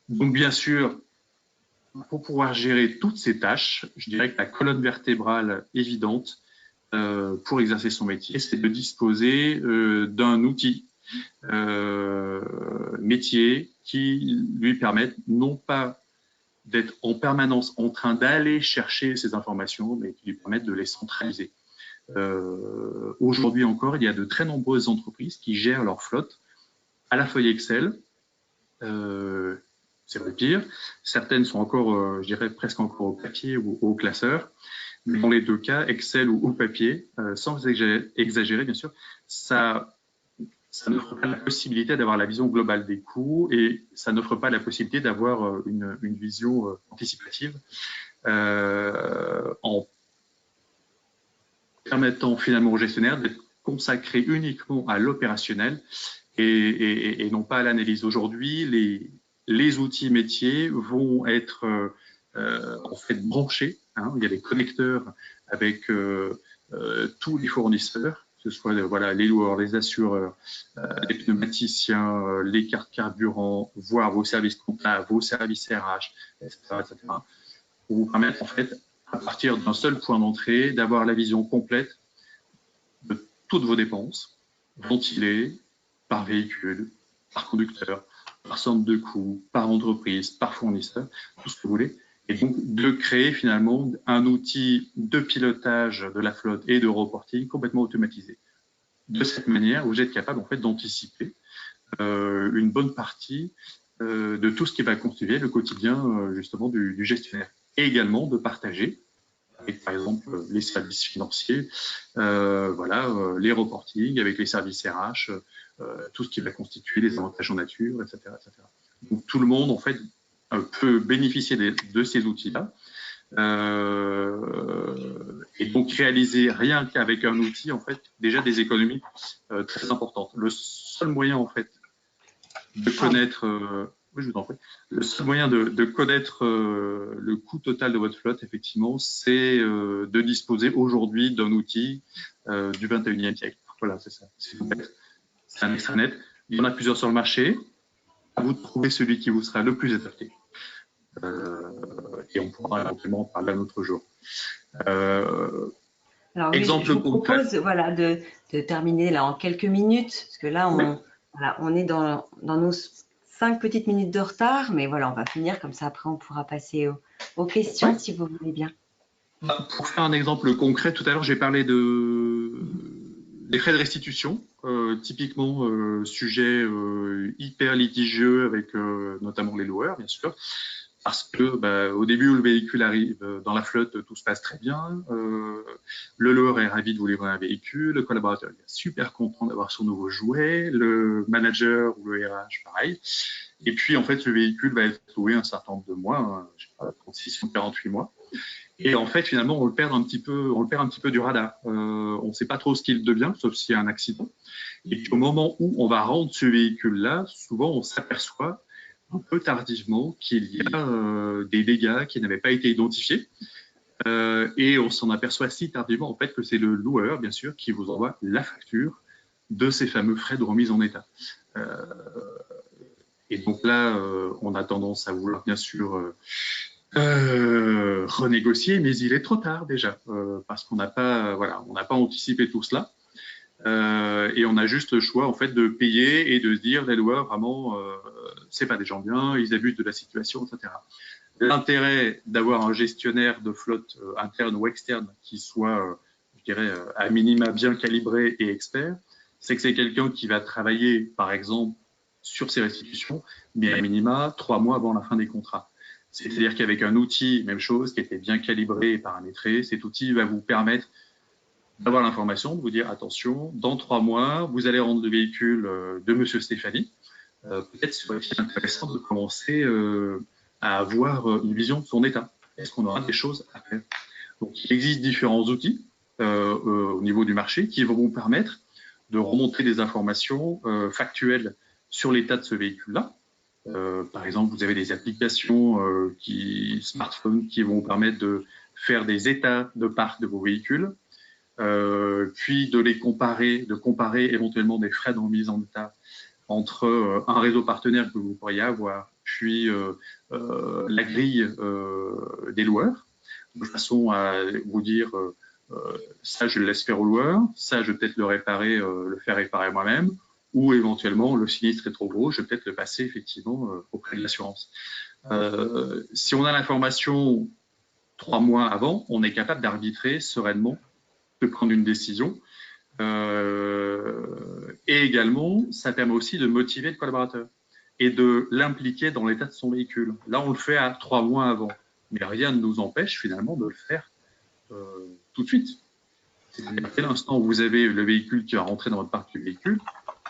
Donc, bien sûr, pour pouvoir gérer toutes ces tâches, je dirais que la colonne vertébrale évidente pour exercer son métier, c'est de disposer d'un outil métier qui lui permette non pas d'être en permanence en train d'aller chercher ces informations, mais qui lui permette de les centraliser. Aujourd'hui encore, il y a de très nombreuses entreprises qui gèrent leur flotte à la feuille Excel. C'est le pire. Certaines sont encore, je dirais, presque encore au papier ou au classeur. Mais dans les deux cas, Excel ou papier, sans exagérer, bien sûr, ça n'offre pas la possibilité d'avoir la vision globale des coûts et ça n'offre pas la possibilité d'avoir une vision anticipative en permettant finalement au gestionnaire d'être consacré uniquement à l'opérationnel et non pas à l'analyse. Aujourd'hui, les outils métiers vont être en fait branchés. Il y a des connecteurs avec tous les fournisseurs ce soit voilà, les loueurs, les assureurs, les pneumaticiens, les cartes carburant, voire vos services comptables, vos services RH, etc., etc., pour vous permettre, en fait, à partir d'un seul point d'entrée, d'avoir la vision complète de toutes vos dépenses, ventilées par véhicule, par conducteur, par centre de coûts, par entreprise, par fournisseur, tout ce que vous voulez, et donc de créer finalement un outil de pilotage de la flotte et de reporting complètement automatisé. De cette manière, vous êtes capable en fait d'anticiper une bonne partie de tout ce qui va constituer le quotidien justement du gestionnaire, et également de partager avec par exemple les services financiers, voilà, les reporting avec les services RH, tout ce qui va constituer les avantages en nature, etc., etc. Donc tout le monde en fait peut bénéficier de ces outils-là. Et donc réaliser rien qu'avec un outil en fait déjà des économies très importantes. Le seul moyen en fait de connaître, oui, je vous en prie, le seul moyen de connaître le coût total de votre flotte, effectivement, c'est de disposer aujourd'hui d'un outil du 21e siècle. Voilà, c'est ça. C'est un extranet. Il y en a plusieurs sur le marché. À vous de trouver celui qui vous sera le plus adapté. Et on pourra éventuellement en parler un autre jour. Alors oui, je vous propose voilà, de terminer là en quelques minutes, parce que là, voilà, on est dans nos 5 petites minutes de retard, mais voilà, on va finir comme ça. Après, on pourra passer aux questions, si vous voulez bien. Pour faire un exemple concret, tout à l'heure, j'ai parlé des frais de restitution, typiquement sujet hyper litigieux avec notamment les loueurs, bien sûr. Parce que au début où le véhicule arrive dans la flotte, tout se passe très bien. Le loueur est ravi de vous livrer un véhicule, le collaborateur est super content d'avoir son nouveau jouet, le manager ou le RH, pareil. Et puis en fait, le véhicule va être loué un certain nombre de mois, je sais pas, 36 ou 48 mois. Et en fait, finalement, on le perd un petit peu du radar. On ne sait pas trop ce qu'il devient, sauf s'il y a un accident. Et puis au moment où on va rendre ce véhicule-là, souvent on s'aperçoit un peu tardivement qu'il y a des dégâts qui n'avaient pas été identifiés. Et on s'en aperçoit si tardivement en fait que c'est le loueur, bien sûr, qui vous envoie la facture de ces fameux frais de remise en état. Et donc là, on a tendance à vouloir, bien sûr, renégocier, mais il est trop tard déjà, parce qu'on n'a pas, voilà, on n'a pas anticipé tout cela. Et on a juste le choix en fait de payer et de se dire les loueurs vraiment c'est pas des gens bien, ils abusent de la situation, etc. L'intérêt d'avoir un gestionnaire de flotte interne ou externe qui soit, je dirais, à minima bien calibré et expert, c'est que c'est quelqu'un qui va travailler, par exemple, sur ces restitutions, mais à minima 3 mois avant la fin des contrats. C'est-à-dire qu'avec un outil, même chose, qui était bien calibré et paramétré, cet outil va vous permettre d'avoir l'information, de vous dire attention, dans 3 mois, vous allez rendre le véhicule de Monsieur Stéphanie. Peut-être serait-il intéressant de commencer à avoir une vision de son état. Est-ce qu'on aura des choses à faire? Donc, il existe différents outils au niveau du marché qui vont vous permettre de remonter des informations factuelles sur l'état de ce véhicule-là. Par exemple, vous avez des applications smartphones qui vont vous permettre de faire des états de parc de vos véhicules, puis de comparer éventuellement des frais de remise en état entre un réseau partenaire que vous pourriez avoir, puis la grille des loueurs, de façon à vous dire ça je le laisse faire au loueur, ça je vais peut-être le faire réparer moi-même, ou éventuellement le sinistre est trop gros, je vais peut-être le passer effectivement auprès de l'assurance. Si on a l'information 3 mois avant, on est capable d'arbitrer sereinement, de prendre une décision. Et également, ça permet aussi de motiver le collaborateur et de l'impliquer dans l'état de son véhicule. Là, on le fait à 3 mois avant, mais rien ne nous empêche finalement de le faire tout de suite. C'est-à-dire qu'à l'instant où vous avez le véhicule qui va rentrer dans votre parc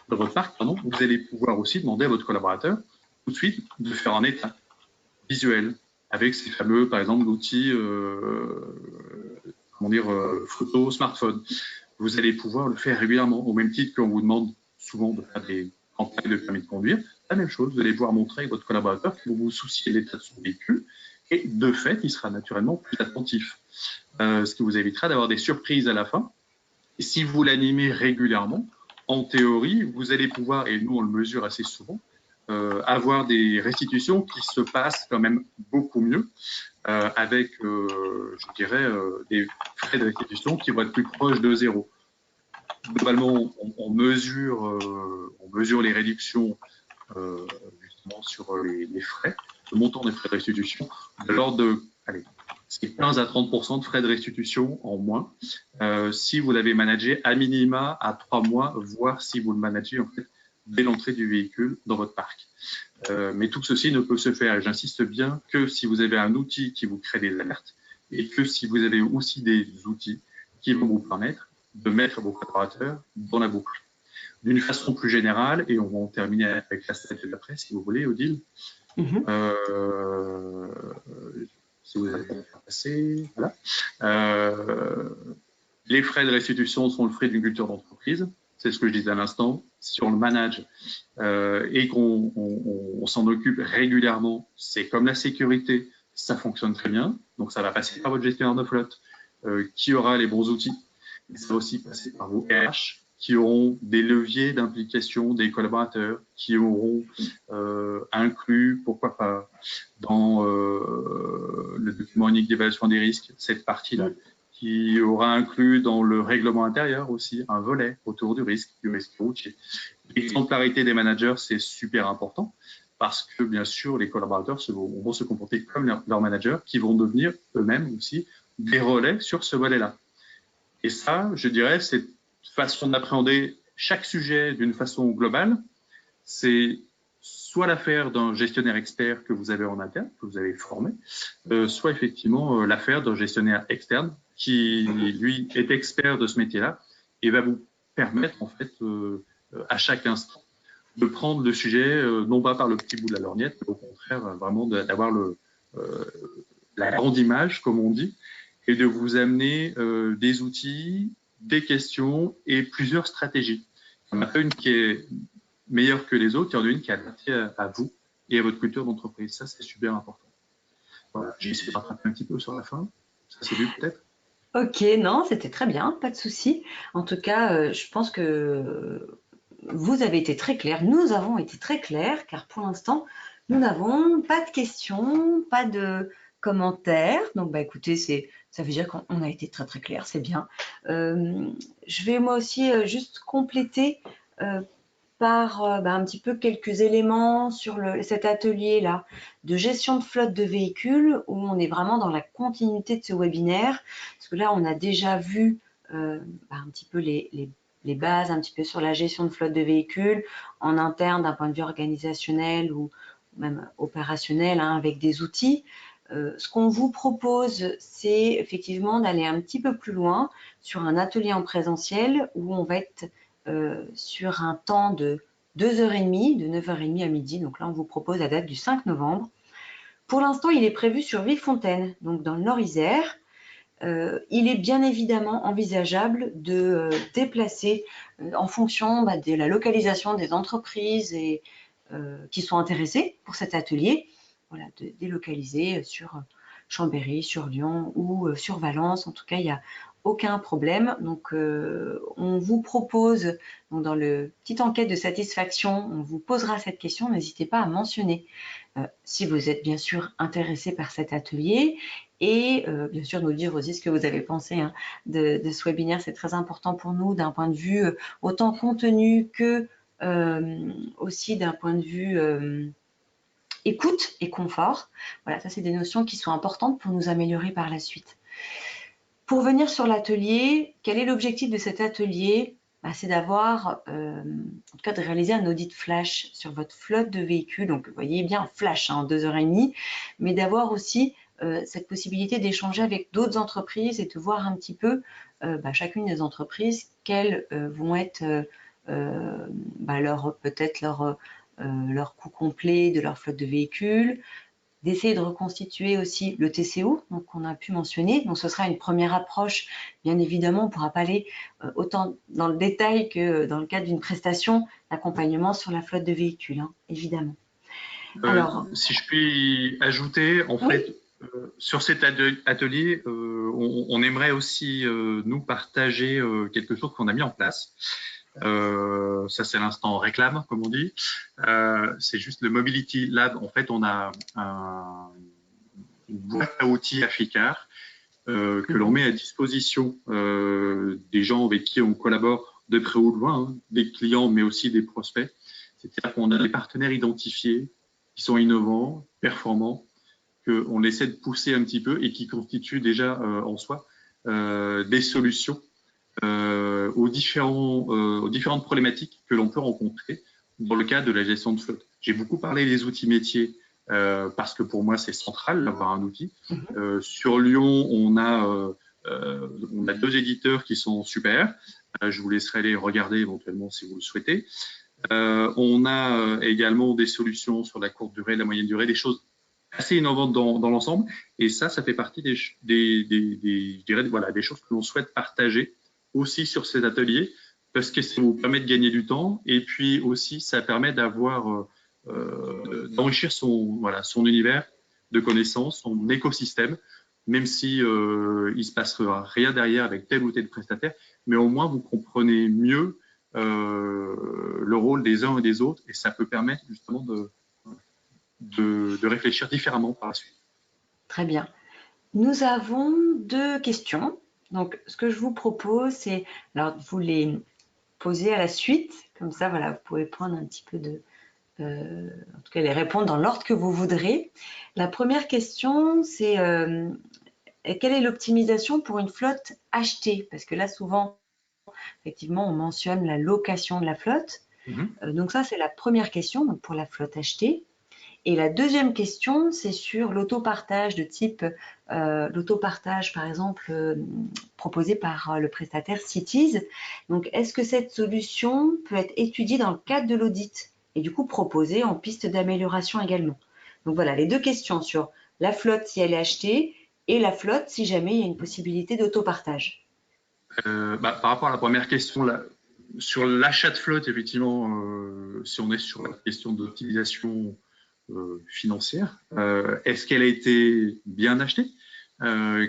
vous allez pouvoir aussi demander à votre collaborateur tout de suite de faire un état visuel avec ces fameux, par exemple, l'outil photo smartphone. Vous allez pouvoir le faire régulièrement, au même titre qu'on vous demande souvent de faire des campagnes de permis de conduire. La même chose, vous allez pouvoir montrer à votre collaborateur que vous vous souciez de l'état de son véhicule et de fait, il sera naturellement plus attentif. Ce qui vous évitera d'avoir des surprises à la fin Et si vous l'animez régulièrement, en théorie, vous allez pouvoir, et nous on le mesure assez souvent, avoir des restitutions qui se passent quand même beaucoup mieux, avec, je dirais, des frais de restitution qui vont être plus proches de zéro. Globalement, on mesure les réductions justement sur les frais, le montant des frais de restitution, de l'ordre de, allez, c'est 15 à 30% de frais de restitution en moins, si vous l'avez managé à minima à 3 mois, voire si vous le managez en fait dès l'entrée du véhicule dans votre parc. Mais tout ceci ne peut se faire, et j'insiste bien, que si vous avez un outil qui vous crée des alertes, et que si vous avez aussi des outils qui vont vous permettre de mettre vos collaborateurs dans la boucle. D'une façon plus générale, et on va en terminer avec la slide de l'après, si vous voulez, Odile. Si vous avez passé, voilà. Les frais de restitution sont le frais d'une culture d'entreprise. C'est ce que je disais à l'instant. Si on le manage et qu'on s'en occupe régulièrement, c'est comme la sécurité, ça fonctionne très bien. Donc, ça va passer par votre gestionnaire de flotte qui aura les bons outils. Et ça va aussi passer par vos RH qui auront des leviers d'implication des collaborateurs, qui auront inclus, pourquoi pas, dans le document unique d'évaluation des risques, cette partie-là, qui aura inclus dans le règlement intérieur aussi un volet autour du risque routier. L'exemplarité des managers, c'est super important parce que, bien sûr, les collaborateurs vont se comporter comme leurs managers qui vont devenir eux-mêmes aussi des relais sur ce volet-là. Et ça, je dirais, cette façon d'appréhender chaque sujet d'une façon globale, c'est soit l'affaire d'un gestionnaire expert que vous avez en interne, que vous avez formé, soit effectivement l'affaire d'un gestionnaire externe qui, lui, est expert de ce métier-là et va vous permettre, en fait, à chaque instant, de prendre le sujet, non pas par le petit bout de la lorgnette, mais au contraire, vraiment d'avoir la grande image, comme on dit, et de vous amener des outils, des questions et plusieurs stratégies. Il n'y en a pas une qui est meilleure que les autres, il y en a une qui est adaptée à vous et à votre culture d'entreprise. Ça, c'est super important. Voilà, j'ai essayé de rattraper un petit peu sur la fin. Ça s'est vu peut-être? Ok, non, c'était très bien, pas de souci. En tout cas, je pense que vous avez été très clair, nous avons été très clairs, car pour l'instant, nous n'avons pas de questions, pas de commentaires. Donc, bah, écoutez, ça veut dire qu'on a été très très clair, c'est bien. Je vais moi aussi juste compléter par un petit peu quelques éléments sur cet atelier-là de gestion de flotte de véhicules où on est vraiment dans la continuité de ce webinaire. Parce que là, on a déjà vu un petit peu les bases, un petit peu sur la gestion de flotte de véhicules en interne d'un point de vue organisationnel ou même opérationnel avec des outils. Ce qu'on vous propose, c'est effectivement d'aller un petit peu plus loin sur un atelier en présentiel où on va être sur un temps de 2h30, de 9h30 à midi. Donc là, on vous propose la date du 5 novembre. Pour l'instant, il est prévu sur Villefontaine, donc dans le Nord-Isère. Il est bien évidemment envisageable de déplacer en fonction de la localisation des entreprises qui sont intéressées pour cet atelier, voilà, de délocaliser sur Chambéry, sur Lyon ou sur Valence. En tout cas, il n'y a aucun problème. Donc, on vous propose, donc dans le petite enquête de satisfaction, on vous posera cette question. N'hésitez pas à mentionner si vous êtes bien sûr intéressé par cet atelier et bien sûr nous dire aussi ce que vous avez pensé de ce webinaire. C'est très important pour nous d'un point de vue autant contenu que aussi d'un point de vue écoute et confort. Voilà, ça c'est des notions qui sont importantes pour nous améliorer par la suite. Pour venir sur l'atelier, quel est l'objectif de cet atelier? C'est d'avoir, en tout cas de réaliser un audit flash sur votre flotte de véhicules. Donc, vous voyez bien flash en 2h30, mais d'avoir aussi cette possibilité d'échanger avec d'autres entreprises et de voir un petit peu chacune des entreprises quels vont être peut-être leur coût complet de leur flotte de véhicules, d'essayer de reconstituer aussi le TCO, donc qu'on a pu mentionner. Donc, ce sera une première approche. Bien évidemment, on ne pourra pas aller autant dans le détail que dans le cadre d'une prestation d'accompagnement sur la flotte de véhicules, évidemment. Alors, si je puis ajouter, en fait, Sur cet atelier, on aimerait aussi nous partager quelque chose qu'on a mis en place. Ça, c'est l'instant réclame, comme on dit. C'est juste le Mobility Lab. En fait, on a une boîte à outils Afficar que l'on met à disposition des gens avec qui on collabore de près ou de loin, hein, des clients, mais aussi des prospects. C'est-à-dire qu'on a des partenaires identifiés qui sont innovants, performants, qu'on essaie de pousser un petit peu et qui constituent déjà en soi des solutions aux différentes problématiques que l'on peut rencontrer dans le cadre de la gestion de flotte. J'ai beaucoup parlé des outils métiers parce que pour moi, c'est central d'avoir un outil. Sur Lyon, on a 2 éditeurs qui sont super. Je vous laisserai les regarder éventuellement si vous le souhaitez. On a également des solutions sur la courte durée, la moyenne durée, des choses assez innovantes dans l'ensemble. Et ça fait partie je dirais, voilà, des choses que l'on souhaite partager aussi sur cet atelier parce que ça vous permet de gagner du temps et puis aussi ça permet d'enrichir son univers de connaissances, son écosystème, même si il se passe rien derrière avec tel ou tel prestataire, mais au moins vous comprenez mieux le rôle des uns et des autres et ça peut permettre justement de réfléchir différemment par la suite. Très bien. Nous avons 2 questions. Donc, ce que je vous propose, c'est alors vous les poser à la suite. Comme ça, voilà, vous pouvez prendre un petit peu en tout cas, les répondre dans l'ordre que vous voudrez. La première question, c'est quelle est l'optimisation pour une flotte achetée? Parce que là, souvent, effectivement, on mentionne la location de la flotte. Donc ça, c'est la première question, donc pour la flotte achetée. Et la deuxième question, c'est sur l'autopartage de type, l'autopartage par exemple proposé par le prestataire Cities. Donc, est-ce que cette solution peut être étudiée dans le cadre de l'audit et du coup proposée en piste d'amélioration également? Donc voilà, les 2 questions sur la flotte si elle est achetée et la flotte si jamais il y a une possibilité d'autopartage. Par rapport à la première question, là, sur l'achat de flotte, effectivement, si on est sur la question d'optimisation financière, est-ce qu'elle a été bien achetée?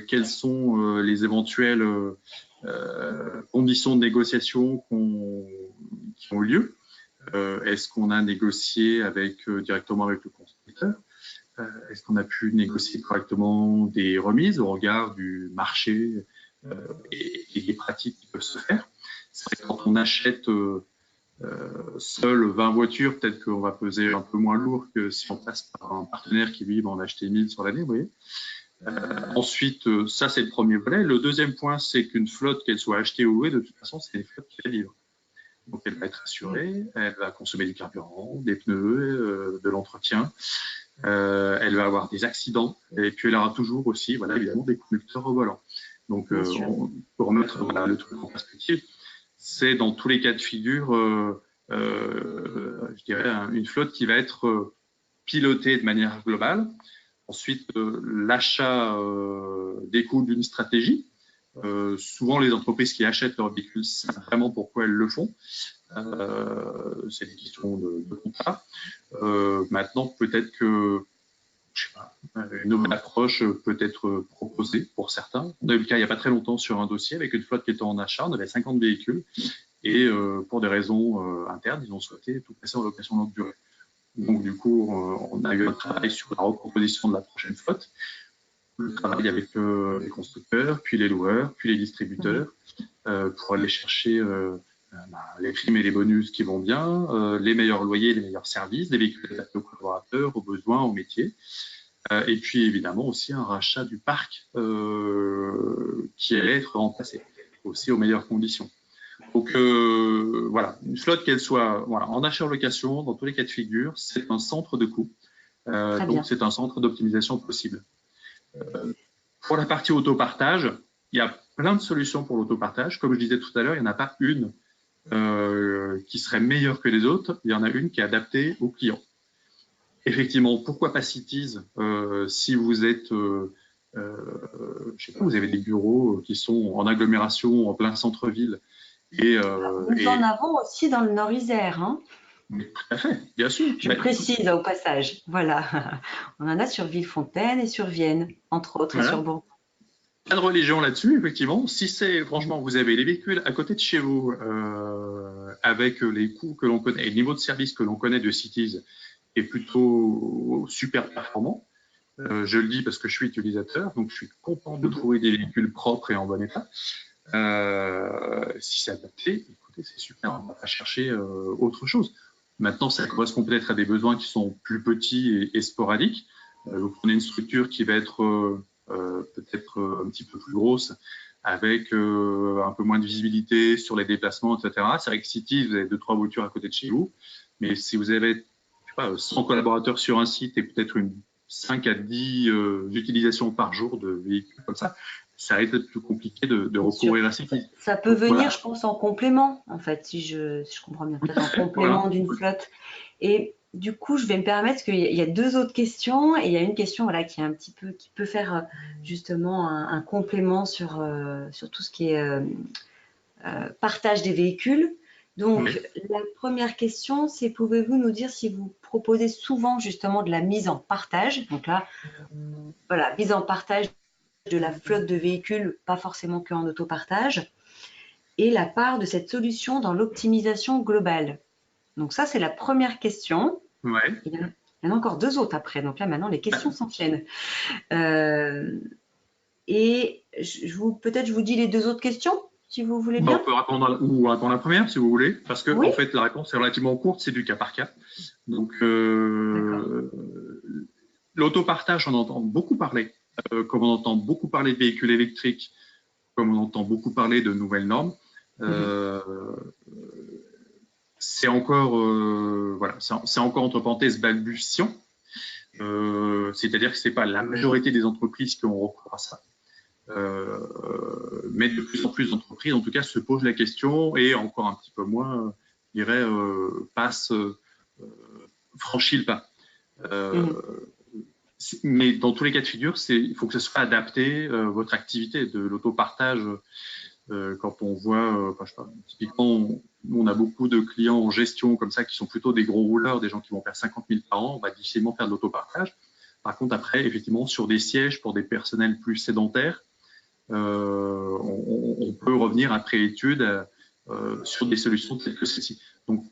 Quelles sont les éventuelles conditions de négociation qui ont eu lieu? Est-ce qu'on a négocié directement avec le constructeur? Est-ce qu'on a pu négocier correctement des remises au regard du marché et des pratiques qui peuvent se faire? C'est vrai que quand on achète seul 20 voitures, peut-être qu'on va peser un peu moins lourd que si on passe par un partenaire qui, lui, va en acheter 1000 sur l'année, vous voyez. Ensuite, ça, c'est le premier volet. Le deuxième point, c'est qu'une flotte, qu'elle soit achetée ou louée, de toute façon, c'est une flotte qui va vivre. Donc, elle va être assurée, elle va consommer du carburant, des pneus, de l'entretien. Elle va avoir des accidents et puis elle aura toujours aussi, voilà, évidemment, des conducteurs au volant. Donc, pour remettre le truc en perspective, c'est dans tous les cas de figure, je dirais, une flotte qui va être pilotée de manière globale. Ensuite, l'achat découle d'une stratégie. Souvent, les entreprises qui achètent leurs véhicules savent vraiment pourquoi elles le font. C'est des questions de contrat. Maintenant, peut-être que je sais pas, une nouvelle approche peut être proposée pour certains. On a eu le cas il n'y a pas très longtemps sur un dossier avec une flotte qui était en achat. On avait 50 véhicules et pour des raisons internes, ils ont souhaité tout passer en location longue durée. Donc, du coup, on a eu un travail sur la recomposition de la prochaine flotte. Le travail avec les constructeurs, puis les loueurs, puis les distributeurs pour aller chercher les primes et les bonus qui vont bien, les meilleurs loyers, les meilleurs services, des véhicules adaptés aux collaborateurs, aux besoins, aux métiers. Et puis évidemment aussi un rachat du parc qui allait être remplacé, aussi aux meilleures conditions. Donc voilà, une flotte qu'elle soit en achat-location, dans tous les cas de figure, c'est un centre de coût. Donc c'est un centre d'optimisation possible. Pour la partie autopartage, il y a plein de solutions pour l'autopartage. Comme je disais tout à l'heure, il n'y en a pas une qui serait meilleure que les autres. Il y en a une qui est adaptée aux clients. Effectivement, pourquoi pas Cities si vous êtes, je sais pas, vous avez des bureaux qui sont en agglomération, en plein centre-ville. Nous en avons aussi dans le Nord-Isère. Hein. Mais tout à fait, bien sûr. Je précise au passage. Voilà. On en a sur Villefontaine et sur Vienne, entre autres, et sur Voilà. Bourg. Pas de religion là-dessus, effectivement. Si c'est, franchement, vous avez les véhicules à côté de chez vous, avec les coûts que l'on connaît et le niveau de service que l'on connaît de Cities est plutôt super performant. Je le dis parce que je suis utilisateur, donc je suis content de trouver des véhicules propres et en bon état. Si c'est adapté, écoutez, c'est super, on va pas chercher autre chose. Maintenant, ça correspond peut-être à des besoins qui sont plus petits et sporadiques. Vous prenez une structure qui va être peut-être un petit peu plus grosse, avec un peu moins de visibilité sur les déplacements, etc. C'est vrai que City, vous avez 2-3 voitures à côté de chez vous, mais si vous avez, je sais pas, 100 collaborateurs sur un site et peut-être 5 à 10 utilisations par jour de véhicules comme ça risque d'être plus compliqué de recourir à City. Ça peut venir, je pense, en complément, en fait, si je comprends bien, peut-être en complément d'une flotte. Et du coup, je vais me permettre, parce qu'il y a 2 autres questions, et il y a une question voilà, qui est un petit peu, qui peut faire justement un complément sur tout ce qui est partage des véhicules. Donc, la première question, c'est pouvez-vous nous dire si vous proposez souvent justement de la mise en partage? Donc là, voilà, mise en partage de la flotte de véhicules, pas forcément qu'en autopartage, et la part de cette solution dans l'optimisation globale. Donc ça, c'est la première question. Ouais. Il y en a encore 2 autres après. Donc là, maintenant, les questions s'enchaînent. Et peut-être je vous dis les 2 autres questions, si vous voulez bien. On peut répondre à la première, si vous voulez, parce que Oui. en fait, la réponse est relativement courte, c'est du cas par cas. Donc, l'autopartage, on entend beaucoup parler, comme on entend beaucoup parler de véhicules électriques, comme on entend beaucoup parler de nouvelles normes. C'est encore, voilà, c'est encore entre parenthèses balbutiant. C'est-à-dire que c'est pas la majorité des entreprises qui ont recours à ça. Mais de plus en plus d'entreprises, en tout cas, se posent la question et encore un petit peu moins, je dirais, franchit le pas. Mais dans tous les cas de figure, il faut que ce soit adapté votre activité de l'autopartage. Quand on voit, je sais pas, typiquement, on a beaucoup de clients en gestion comme ça qui sont plutôt des gros rouleurs, des gens qui vont faire 50 000 par an, on va difficilement faire de l'autopartage. Par contre, après, effectivement, sur des sièges pour des personnels plus sédentaires, on peut revenir après étude sur des solutions telles que celle-ci. Donc,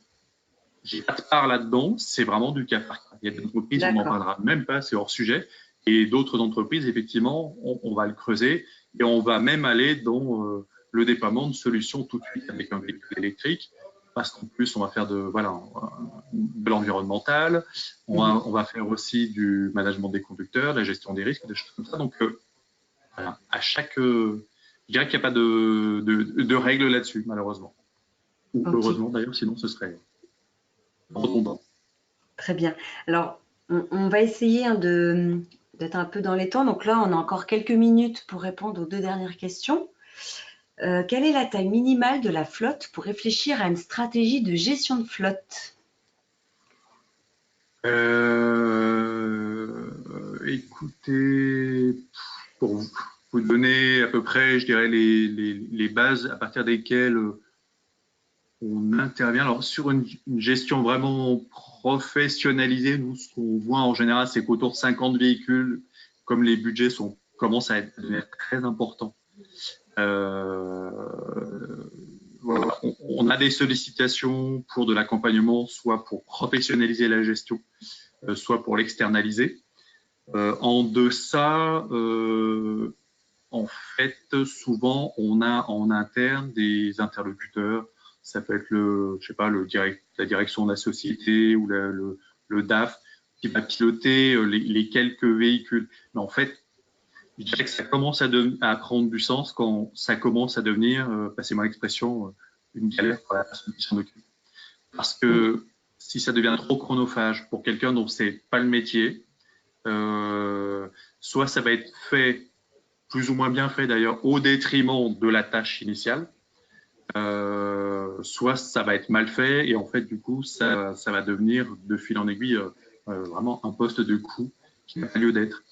j'ai pas de part là-dedans, c'est vraiment du cas par cas. Il y a des entreprises, on n'en parlera même pas, c'est hors sujet. Et d'autres entreprises, effectivement, on va le creuser et on va même aller dans le déploiement de solutions tout de suite avec un véhicule électrique, parce qu'en plus, on va faire de l'environnemental, on va faire aussi du management des conducteurs, de la gestion des risques, des choses comme ça. Donc, voilà, je dirais qu'il n'y a pas de règles là-dessus, malheureusement. Ou heureusement, d'ailleurs, sinon ce serait redondant. Très bien. Alors, on va essayer d'être un peu dans les temps. Donc là, on a encore quelques minutes pour répondre aux 2 dernières questions. Quelle est la taille minimale de la flotte pour réfléchir à une stratégie de gestion de flotte? Écoutez, pour vous donner à peu près, je dirais, les bases à partir desquelles on intervient. Alors, sur une gestion vraiment professionnalisée, nous, ce qu'on voit en général, c'est qu'autour de 50 véhicules, comme les budgets commencent à devenir très importants, voilà, on a des sollicitations pour de l'accompagnement, soit pour professionnaliser la gestion, soit pour l'externaliser. En deçà, en fait, souvent, on a en interne des interlocuteurs. Ça peut être la direction de la société ou le DAF qui va piloter les quelques véhicules. Mais en fait, je dirais que ça commence à prendre du sens quand ça commence à devenir, passez-moi l'expression, une galère pour la personne qui s'en occupe. Parce que si ça devient trop chronophage pour quelqu'un dont c'est pas le métier, soit ça va être fait, plus ou moins bien fait d'ailleurs, au détriment de la tâche initiale, soit ça va être mal fait et en fait du coup ça va devenir de fil en aiguille vraiment un poste de coût qui n'a pas lieu d'être.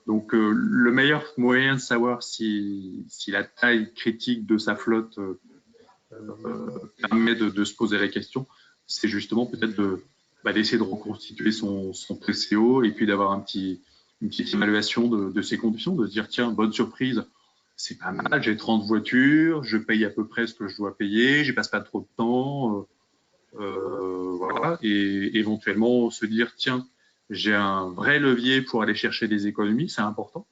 Donc le meilleur moyen de savoir si la taille critique de sa flotte permet de se poser la question, c'est justement peut-être d'essayer de reconstituer son TCO et puis d'avoir une petite évaluation de ses conditions, de se dire, tiens, bonne surprise, c'est pas mal, j'ai 30 voitures, je paye à peu près ce que je dois payer, j'y passe pas trop de temps, voilà, et éventuellement se dire, tiens, j'ai un vrai levier pour aller chercher des économies, c'est important.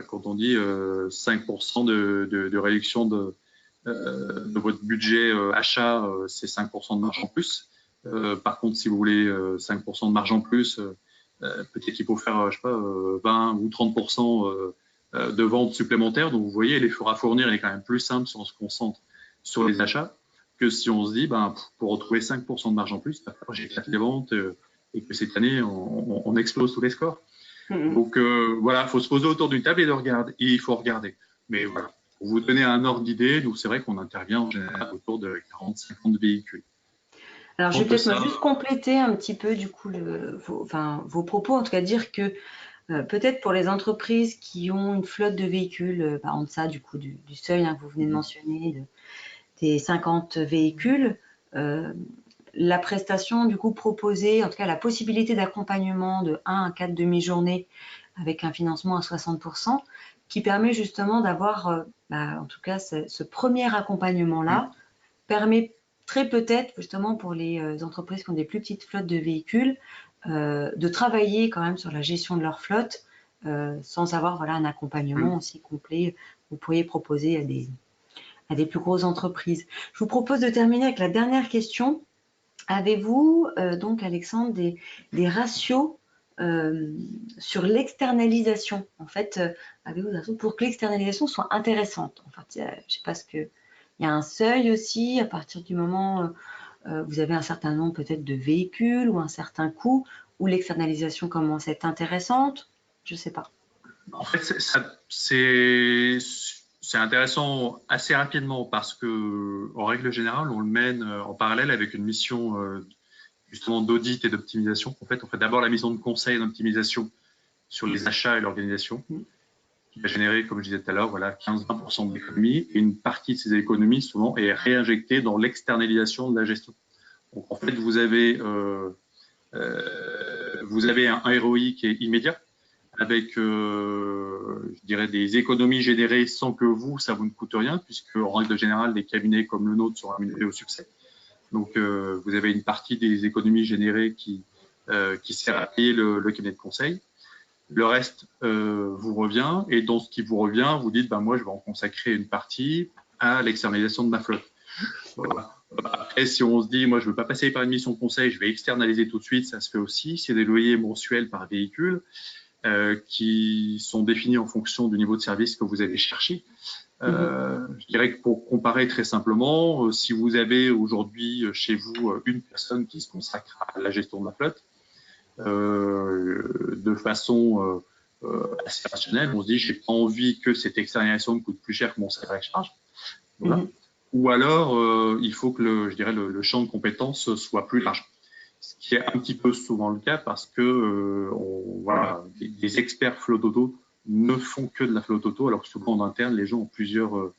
Quand on dit 5% de réduction de votre budget achat, c'est 5% de marge en plus. Par contre, si vous voulez 5% de marge en plus, peut-être qu'il faut faire, je sais pas, 20 ou 30% de ventes supplémentaires. Donc, vous voyez, l'effort à fournir est quand même plus simple si on se concentre sur les achats que si on se dit, pour retrouver 5% de marge en plus, j'éclate les ventes et que cette année, on explose tous les scores. Donc, voilà, il faut se poser autour d'une table et il faut regarder. Mais voilà, pour vous donner un ordre d'idée, nous, c'est vrai qu'on intervient en général autour de 40-50 véhicules. Alors, je vais peut-être juste compléter un petit peu du coup vos propos, en tout cas dire que peut-être pour les entreprises qui ont une flotte de véhicules en deçà du coup du seuil que vous venez de mentionner, des 50 véhicules, la prestation du coup proposée, en tout cas la possibilité d'accompagnement de 1 à 4 demi-journées avec un financement à 60%, qui permet justement d'avoir, en tout cas ce premier accompagnement-là, permet très peut-être justement pour les entreprises qui ont des plus petites flottes de véhicules, de travailler quand même sur la gestion de leur flotte sans avoir un accompagnement aussi complet. Vous pourriez proposer à des plus grosses entreprises. Je vous propose de terminer avec la dernière question. Avez-vous donc, Alexandre, des ratios sur l'externalisation? En fait, avez-vous des ratios pour que l'externalisation soit intéressante? En fait, je ne sais pas il y a un seuil aussi à partir du moment vous avez un certain nombre peut-être de véhicules ou un certain coût où l'externalisation commence à être intéressante. Je ne sais pas. En fait, c'est intéressant assez rapidement parce que, en règle générale, on le mène en parallèle avec une mission justement d'audit et d'optimisation. En fait, on fait d'abord la mission de conseil et d'optimisation sur les achats et l'organisation, qui va générer, comme je disais tout à l'heure, 15-20% d'économies. Et une partie de ces économies, souvent, est réinjectée dans l'externalisation de la gestion. Donc, en fait, vous avez un ROI qui est immédiat, avec, je dirais, des économies générées sans que ça vous ne coûte rien, puisque en règle générale, des cabinets comme le nôtre sont rémunérés au succès. Donc, vous avez une partie des économies générées qui sert à payer le cabinet de conseil. Le reste vous revient, et dans ce qui vous revient, vous dites, moi, je vais en consacrer une partie à l'externalisation de ma flotte. Voilà. Après, si on se dit, moi, je ne veux pas passer par une mission de conseil, je vais externaliser tout de suite, ça se fait aussi. C'est des loyers mensuels par véhicule qui sont définis en fonction du niveau de service que vous avez cherché. Je dirais que pour comparer très simplement, si vous avez aujourd'hui chez vous une personne qui se consacre à la gestion de la flotte, de façon assez rationnelle, on se dit, j'ai pas envie que cette externalisation me coûte plus cher que mon salaire de charge. Voilà. Ou alors, il faut que le champ de compétences soit plus large. Ce qui est un petit peu souvent le cas parce que les experts flotte auto ne font que de la flotte auto, alors que souvent en interne, les gens ont plusieurs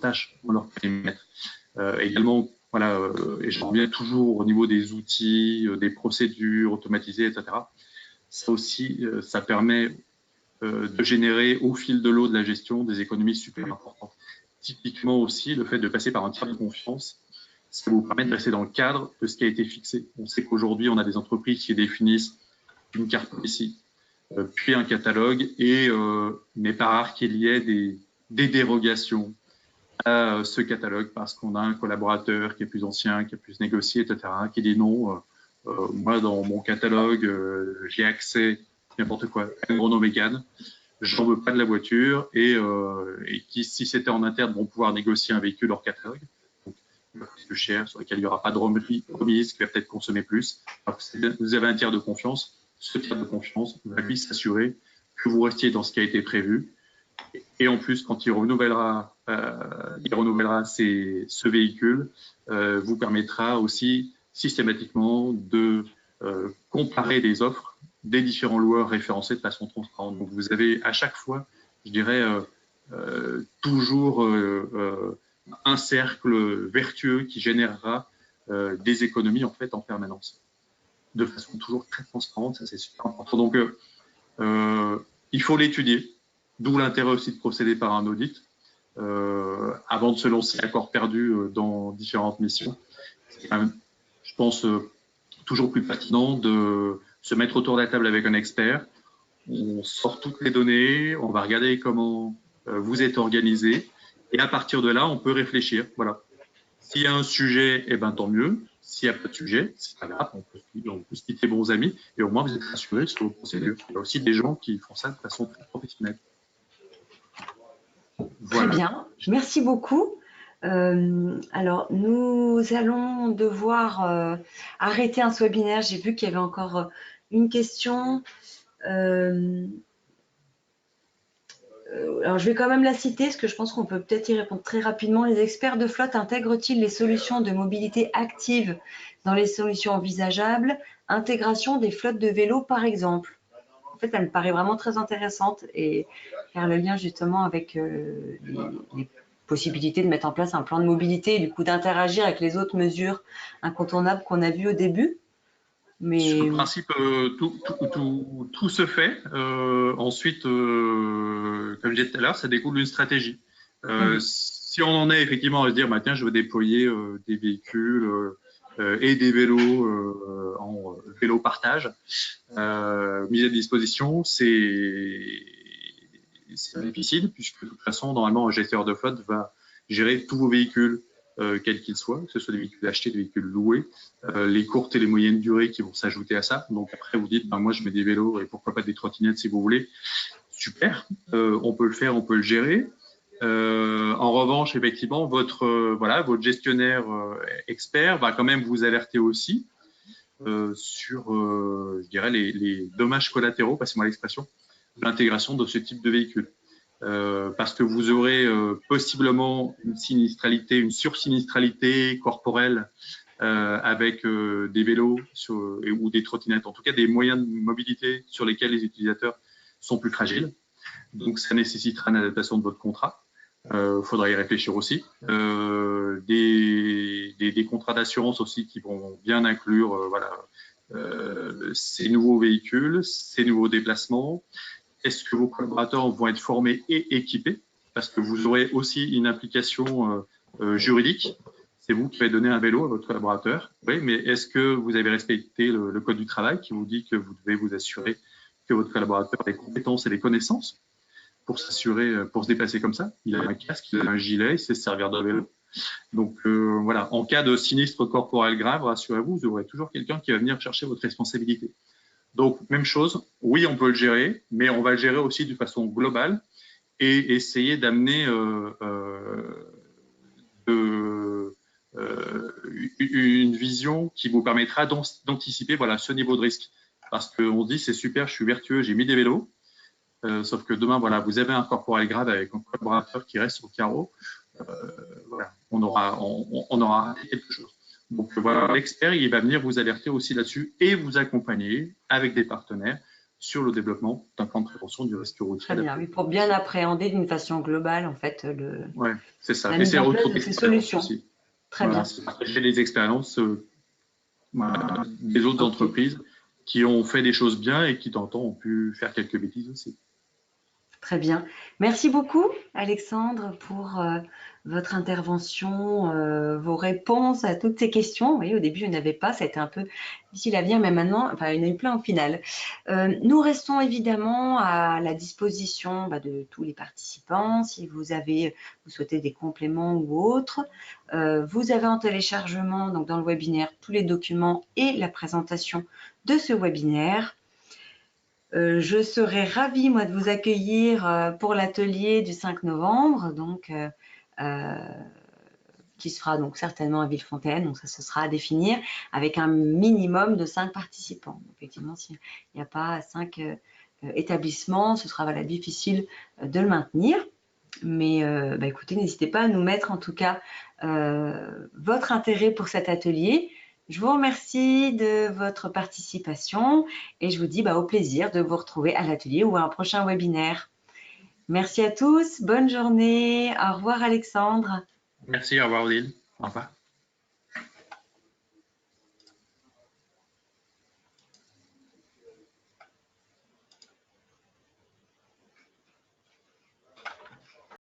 tâches dans leur périmètre. Également, et je reviens toujours au niveau des outils, des procédures automatisées, etc. Ça aussi, ça permet de générer au fil de l'eau de la gestion des économies super importantes. Typiquement aussi, le fait de passer par un tiers de confiance, ça vous permet de rester dans le cadre de ce qui a été fixé. On sait qu'aujourd'hui, on a des entreprises qui définissent une carte ici, puis un catalogue, et n'est pas rare qu'il y ait des dérogations à ce catalogue parce qu'on a un collaborateur qui est plus ancien, qui a plus négocié, etc., qui dit non, moi, dans mon catalogue, j'ai accès, n'importe quoi, à une Renault Mégane, j'en veux pas de la voiture, et qui, si c'était en interne, vont pouvoir négocier un véhicule hors catalogue, donc plus cher, sur lequel il n'y aura pas de remise, qui va peut-être consommer plus. Alors, vous avez un tiers de confiance, ce tiers de confiance va lui s'assurer que vous restiez dans ce qui a été prévu, et en plus, quand il renouvellera ce véhicule, vous permettra aussi systématiquement de comparer des offres des différents loueurs référencés de façon transparente. Donc, vous avez à chaque fois, je dirais, toujours un cercle vertueux qui générera des économies en fait en permanence, de façon toujours très transparente. Ça, c'est super important. Donc, il faut l'étudier, d'où l'intérêt aussi de procéder par un audit avant de se lancer à corps perdu dans différentes missions. C'est quand même, je pense, toujours plus pertinent de se mettre autour de la table avec un expert. On sort toutes les données, on va regarder comment vous êtes organisé, et à partir de là, on peut réfléchir. Voilà. S'il y a un sujet, eh ben, tant mieux. S'il n'y a pas de sujet, c'est pas grave, on peut se quitter bons amis, et au moins vous êtes rassurés sur vos procédures. Il y a aussi des gens qui font ça de façon très professionnelle. Voilà. Très bien, merci beaucoup. Alors, nous allons devoir arrêter ce webinaire. J'ai vu qu'il y avait encore une question. Alors, je vais quand même la citer, parce que je pense qu'on peut peut-être y répondre très rapidement. Les experts de flotte intègrent-ils les solutions de mobilité active dans les solutions envisageables? Intégration des flottes de vélos, par exemple. En fait, elle me paraît vraiment très intéressante et faire le lien justement avec les possibilités de mettre en place un plan de mobilité et du coup d'interagir avec les autres mesures incontournables qu'on a vues au début. Mais... Sur le principe, tout se fait. Ensuite, comme je disais tout à l'heure, ça découle d'une stratégie. Si on en est effectivement à se dire, bah, tiens, je veux déployer des véhicules et des vélos en vélo partage mis à disposition, c'est difficile puisque de toute façon, normalement, un gestionnaire de flotte va gérer tous vos véhicules, quels qu'ils soient, que ce soit des véhicules achetés, des véhicules loués, les courtes et les moyennes durées qui vont s'ajouter à ça. Donc après, vous dites, ben, moi, je mets des vélos et pourquoi pas des trottinettes si vous voulez. Super, on peut le faire, on peut le gérer. En revanche, effectivement, votre gestionnaire expert va quand même vous alerter aussi sur, je dirais, les dommages collatéraux, passez-moi l'expression, de l'intégration de ce type de véhicule. Parce que vous aurez possiblement une sinistralité, une sursinistralité corporelle avec des vélos ou des trottinettes, en tout cas des moyens de mobilité sur lesquels les utilisateurs sont plus fragiles. Donc, ça nécessitera une adaptation de votre contrat. Faudra y réfléchir aussi. Des contrats d'assurance aussi qui vont bien inclure ces nouveaux véhicules, ces nouveaux déplacements. Est-ce que vos collaborateurs vont être formés et équipés? Parce que vous aurez aussi une implication juridique. C'est vous qui allez donner un vélo à votre collaborateur. Oui, mais est-ce que vous avez respecté le code du travail qui vous dit que vous devez vous assurer que votre collaborateur a les compétences et les connaissances pour s'assurer, pour se déplacer comme ça? Il a un casque, il a un gilet, il sait se servir de vélo. Donc voilà, en cas de sinistre corporel grave, rassurez-vous, vous aurez toujours quelqu'un qui va venir chercher votre responsabilité. Donc, même chose, oui, on peut le gérer, mais on va le gérer aussi de façon globale et essayer d'amener une vision qui vous permettra d'anticiper ce niveau de risque. Parce qu'on se dit, c'est super, je suis vertueux, j'ai mis des vélos, sauf que demain, vous avez un corporel grave avec un collaborateur qui reste au carreau, on aura quelque chose. Donc voilà, l'expert, il va venir vous alerter aussi là-dessus et vous accompagner avec des partenaires sur le développement d'un plan de prévention du risque routier. Très bien, oui, pour bien appréhender d'une façon globale, en fait, c'est ça. la mise en place de ces solutions. Aussi. Très bien. Partager les expériences des autres entreprises qui ont fait des choses bien et qui, de temps en temps, ont pu faire quelques bêtises aussi. Très bien. Merci beaucoup, Alexandre, pour votre intervention, vos réponses à toutes ces questions. Vous voyez, au début, je n'avais pas, ça a été un peu difficile à venir, mais maintenant, enfin, il y en a eu plein au final. Nous restons évidemment à la disposition de tous les participants. Si vous souhaitez des compléments ou autres, vous avez en téléchargement, donc dans le webinaire, tous les documents et la présentation de ce webinaire. Je serai ravie, moi, de vous accueillir pour l'atelier du 5 novembre, donc, qui se fera donc certainement à Villefontaine, donc ça se sera à définir, avec un minimum de 5 participants. Donc, effectivement, s'il n'y a pas 5 établissements, ce sera difficile de le maintenir. Mais écoutez, n'hésitez pas à nous mettre en tout cas votre intérêt pour cet atelier. Je vous remercie de votre participation et je vous dis au plaisir de vous retrouver à l'atelier ou à un prochain webinaire. Merci à tous, bonne journée, au revoir Alexandre. Merci, au revoir Odile, au revoir.